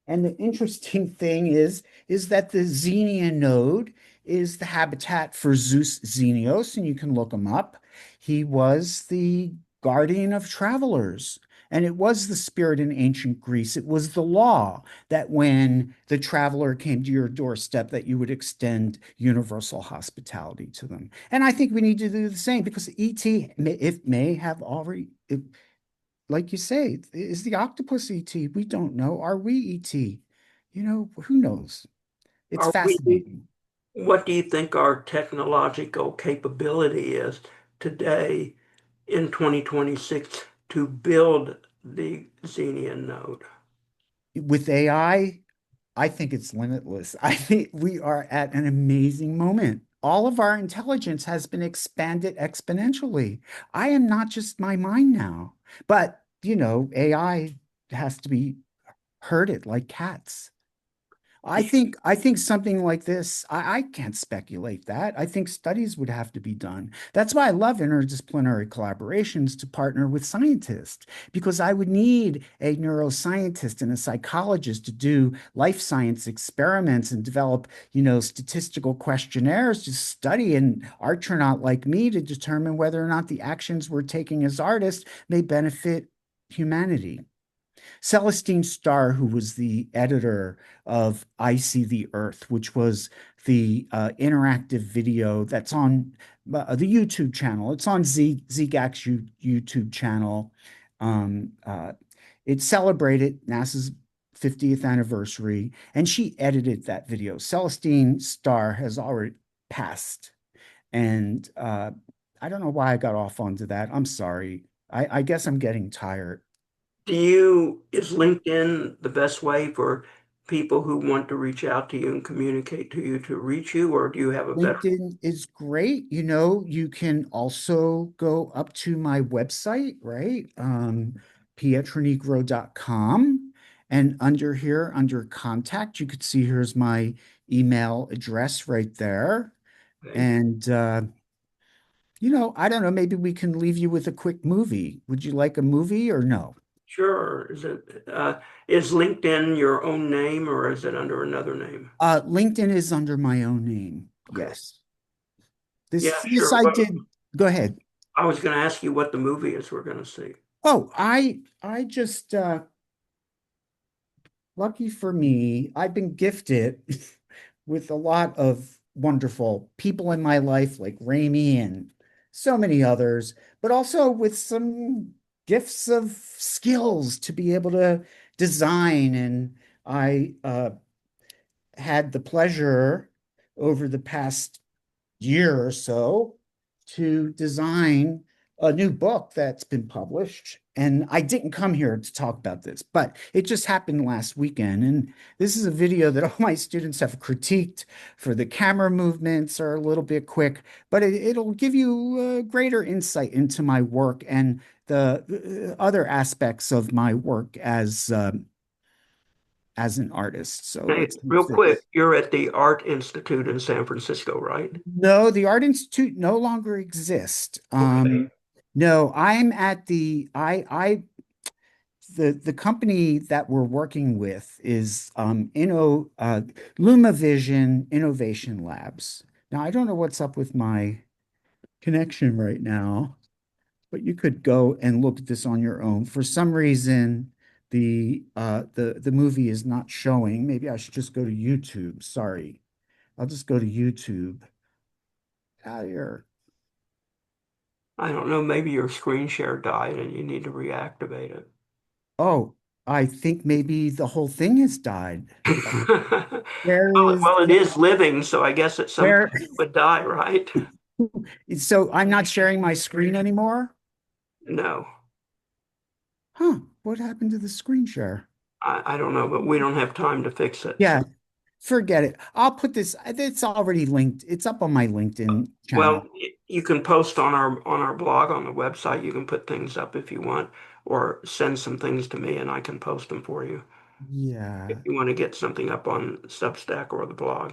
Speaker 2: And the interesting thing is that the Xenian node is the habitat for Zeus Xenios, and you can look him up. He was the guardian of travelers. And it was the spirit in ancient Greece. It was the law that when the traveler came to your doorstep, that you would extend universal hospitality to them. And I think we need to do the same because ET, it may have already, like you say, is the octopus ET? We don't know. Are we ET? You know, who knows? It's
Speaker 1: Are we,
Speaker 2: fascinating.
Speaker 1: what do you think our technological capability is today in 2026 to build the Xenian node?
Speaker 2: With I think it's limitless. I think we are at an amazing moment. All of our intelligence has been expanded exponentially. I am not just my mind now, but AI has to be herded like cats. I think something like this, I can't speculate that. I think studies would have to be done. That's why I love interdisciplinary collaborations to partner with scientists, because I would need a neuroscientist and a psychologist to do life science experiments and develop, statistical questionnaires to study an artronaut like me to determine whether or not the actions we're taking as artists may benefit humanity. Celestine Starr, who was the editor of I See the Earth, which was the interactive video that's on the YouTube channel. It's on ZGAC's YouTube channel. It celebrated NASA's 50th anniversary, and she edited that video. Celestine Starr has already passed. And I don't know why I got off onto that. I'm sorry. I guess I'm getting tired.
Speaker 1: Is LinkedIn the best way for people who want to reach out to you and communicate to you to reach you, or do you have a better?
Speaker 2: LinkedIn is great. You can also go up to my website, right? Pietronigro.com. And under here, under contact, you could see here's my email address right there.
Speaker 1: Okay.
Speaker 2: And, I don't know, maybe we can leave you with a quick movie. Would you like a movie or no?
Speaker 1: Sure. Is LinkedIn your own name or is it under another name?
Speaker 2: LinkedIn is under my own name.
Speaker 1: Okay.
Speaker 2: Yes.
Speaker 1: Yeah,
Speaker 2: This
Speaker 1: sure.
Speaker 2: I
Speaker 1: Well,
Speaker 2: did. Go ahead.
Speaker 1: I was going to ask you what the movie is we're going to see.
Speaker 2: Oh, I just lucky for me, I've been gifted with a lot of wonderful people in my life, like Rami and so many others, but also with some gifts of skills to be able to design. And I had the pleasure over the past year or so to design a new book that's been published. And I didn't come here to talk about this, but it just happened last weekend. And this is a video that all my students have critiqued for the camera movements are a little bit quick, but it'll give you greater insight into my work and the other aspects of my work as an artist. So
Speaker 1: Hey,
Speaker 2: let's use
Speaker 1: real quick,
Speaker 2: this.
Speaker 1: you're at the Art Institute in San Francisco, right?
Speaker 2: No, the Art Institute no longer exists.
Speaker 1: Okay.
Speaker 2: No, I'm at the company that we're working with is LumaVision Innovation Labs. Now I don't know what's up with my connection right now, but you could go and look at this on your own. For some reason, the movie is not showing. Maybe I should just go to YouTube. Sorry. I'll just go to YouTube. Out here.
Speaker 1: I don't know, maybe your screen share died and you need to reactivate it.
Speaker 2: Oh, I think maybe the whole thing has died.
Speaker 1: Well,
Speaker 2: Where is
Speaker 1: well, it is living, so I guess at some
Speaker 2: where?
Speaker 1: point it would die, right?
Speaker 2: So I'm not sharing my screen anymore?
Speaker 1: No,
Speaker 2: Huh, what happened to the screen share?
Speaker 1: I don't know, but we don't have time to fix it. So,
Speaker 2: Yeah, forget it. I'll put this, it's already linked. It's up on my LinkedIn
Speaker 1: well,
Speaker 2: channel.
Speaker 1: you can post on our blog on the website. You can put things up if you want, or send some things to me and I can post them for you.
Speaker 2: Yeah.
Speaker 1: if you want to get something up on Substack or the blog.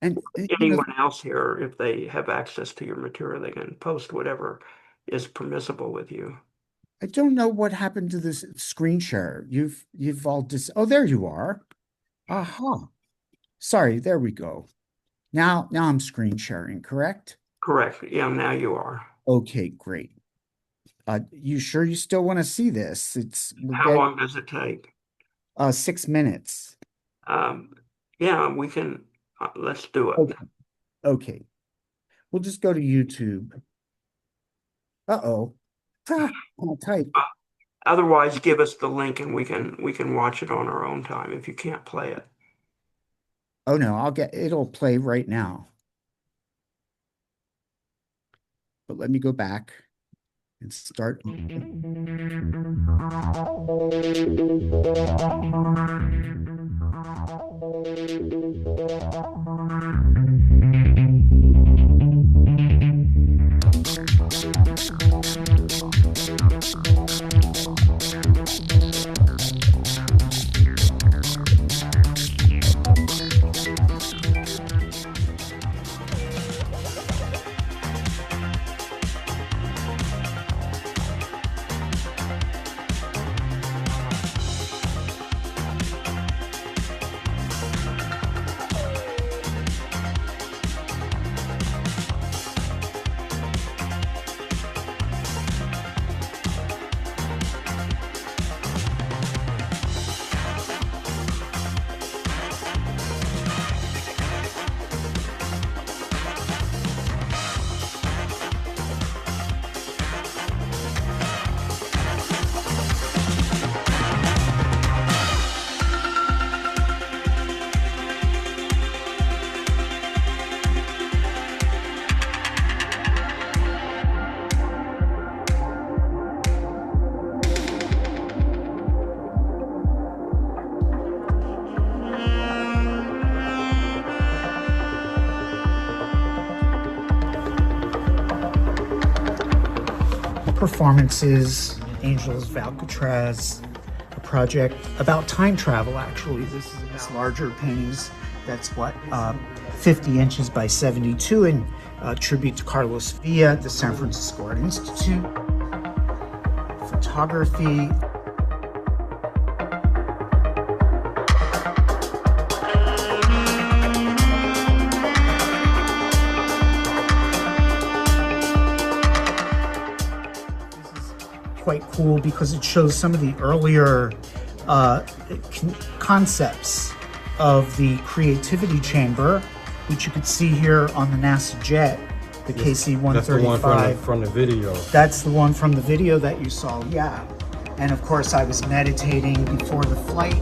Speaker 2: And
Speaker 1: Anyone else here, if they have access to your material, they can post whatever is permissible with you.
Speaker 2: I don't know what happened to this screen share. You've all oh, there you are. Aha. Sorry, there we go. Now I'm screen sharing, correct?
Speaker 1: Correct. Yeah, now you are.
Speaker 2: Okay, great. You sure you still want to see this?
Speaker 1: How long does it take?
Speaker 2: 6 minutes.
Speaker 1: Yeah, we can. Let's do it.
Speaker 2: Okay. We'll just go to YouTube. Uh-oh. I'll type.
Speaker 1: Otherwise, give us the link and we can watch it on our own time if you can't play it.
Speaker 2: Oh no, it'll play right now. But let me go back and start. Performances, Angels of Alcatraz, a project about time travel, actually. This is larger paintings. That's what, 50 inches by 72 in tribute to Carlos Villa, the San Francisco Art Institute. Photography. Quite cool because it shows some of the earlier concepts of the creativity chamber, which you could see here on the NASA jet, the KC-135.
Speaker 8: That's the one from the video.
Speaker 2: That's the one from the video that you saw, yeah. And of course, I was meditating before the flight.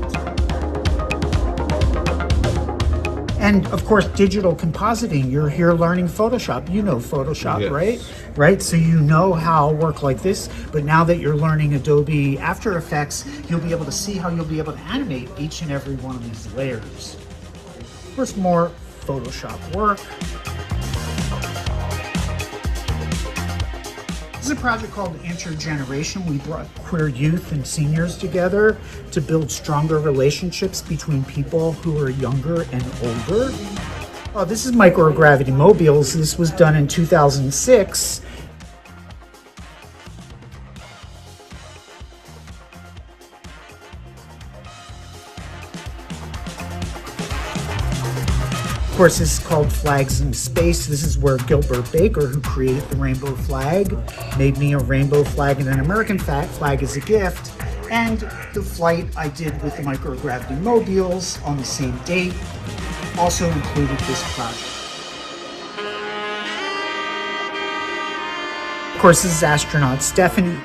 Speaker 2: And of course, digital compositing. You're here learning Photoshop. You know Photoshop, yes. Right? So you know how work like this, but now that you're learning Adobe After Effects, you'll be able to see how you'll be able to animate each and every one of these layers. Of course, more Photoshop work. This is a project called Intergeneration. We brought queer youth and seniors together to build stronger relationships between people who are younger and older. This is microgravity mobiles. This was done in 2006. Of course, this is called Flags in Space. This is where Gilbert Baker, who created the rainbow flag, made me a rainbow flag and an American flag as a gift. And the flight I did with the microgravity mobiles on the same date also included this project. Of course, this is astronaut Stephanie.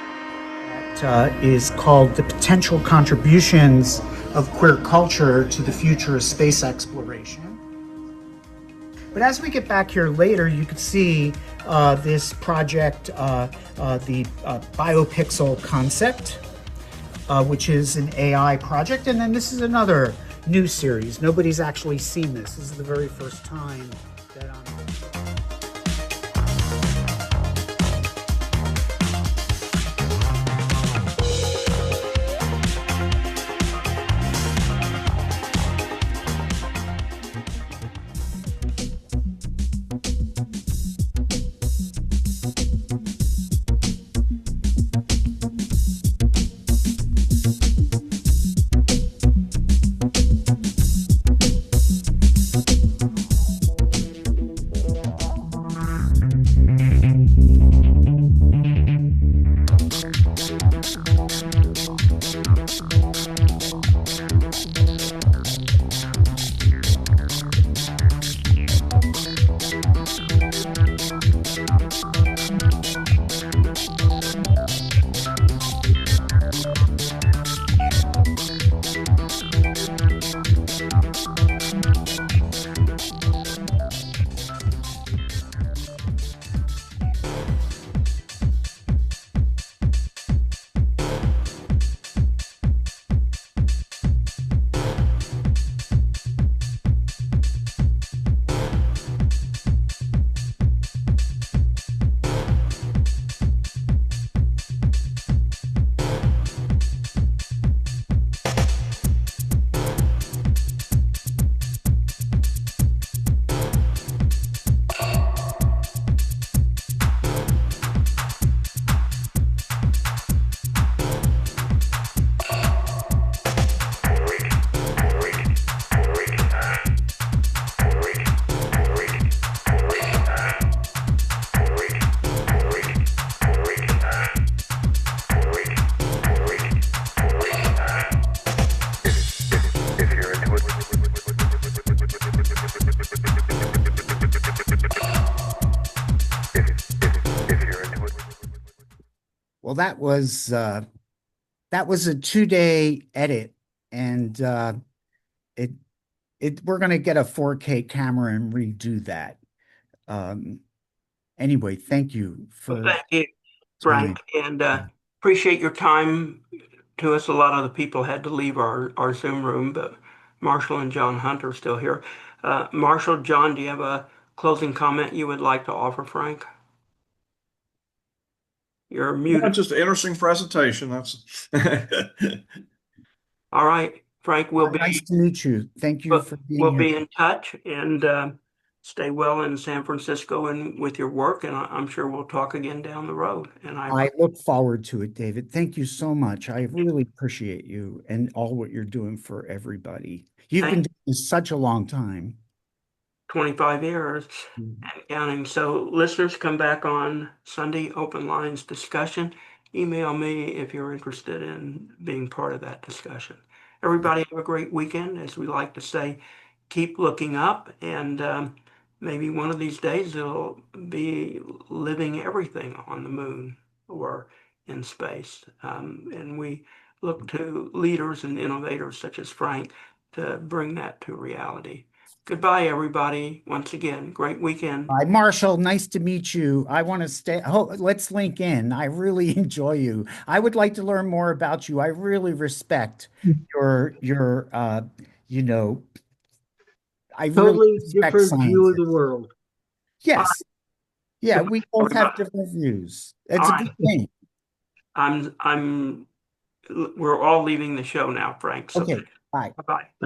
Speaker 2: That is called The Potential Contributions of Queer Culture to the Future of Space Exploration. But as we get back here later, you can see this project, the BioPixel concept, which is an AI project. And then this is another new series. Nobody's actually seen this. This is the very first time that I'm... Well, that was a 2-day edit, and it we're going to get a 4K camera and redo that. Um, anyway, thank you
Speaker 1: Well,
Speaker 2: for
Speaker 1: thank you,
Speaker 2: time.
Speaker 1: Frank, and appreciate your time to us. A lot of the people had to leave our Zoom room, but Marshall and John Hunt are still here. Marshall, John, do you have a closing comment you would like to offer, Frank? You're
Speaker 6: No,
Speaker 1: muted.
Speaker 6: just an interesting presentation. That's
Speaker 1: All right, Frank,
Speaker 2: Nice to meet you. Thank you for being
Speaker 1: we'll
Speaker 2: here.
Speaker 1: be in touch, and stay well in San Francisco and with your work, and I'm sure we'll talk again down the road. And
Speaker 2: I look forward to it, David. Thank you so much. I really appreciate you and all what you're doing for everybody. You've been
Speaker 1: thank
Speaker 2: doing this such a long time.
Speaker 1: 25 years
Speaker 2: Mm.
Speaker 1: and counting. So listeners, come back on Sunday, open lines discussion. Email me if you're interested in being part of that discussion. Everybody have a great weekend. As we like to say, keep looking up, and maybe one of these days they'll be living everything on the moon or in space. And we look to leaders and innovators such as Frank to bring that to reality. Goodbye, everybody. Once again, great weekend.
Speaker 2: Hi, Marshall. Nice to meet you. I want to stay. Oh, let's link in. I really enjoy you. I would like to learn more about you. I really respect your you know, I really
Speaker 5: Totally
Speaker 2: respect
Speaker 5: different view of the
Speaker 2: scientists.
Speaker 5: world.
Speaker 1: All right,
Speaker 2: Yes. Yeah,
Speaker 1: goodbye,
Speaker 2: we both have
Speaker 1: everybody.
Speaker 2: different views.
Speaker 1: All
Speaker 2: It's a
Speaker 1: right,
Speaker 2: good thing.
Speaker 1: I'm. We're all leaving the show now, Frank. So
Speaker 2: Okay, bye.
Speaker 1: bye bye.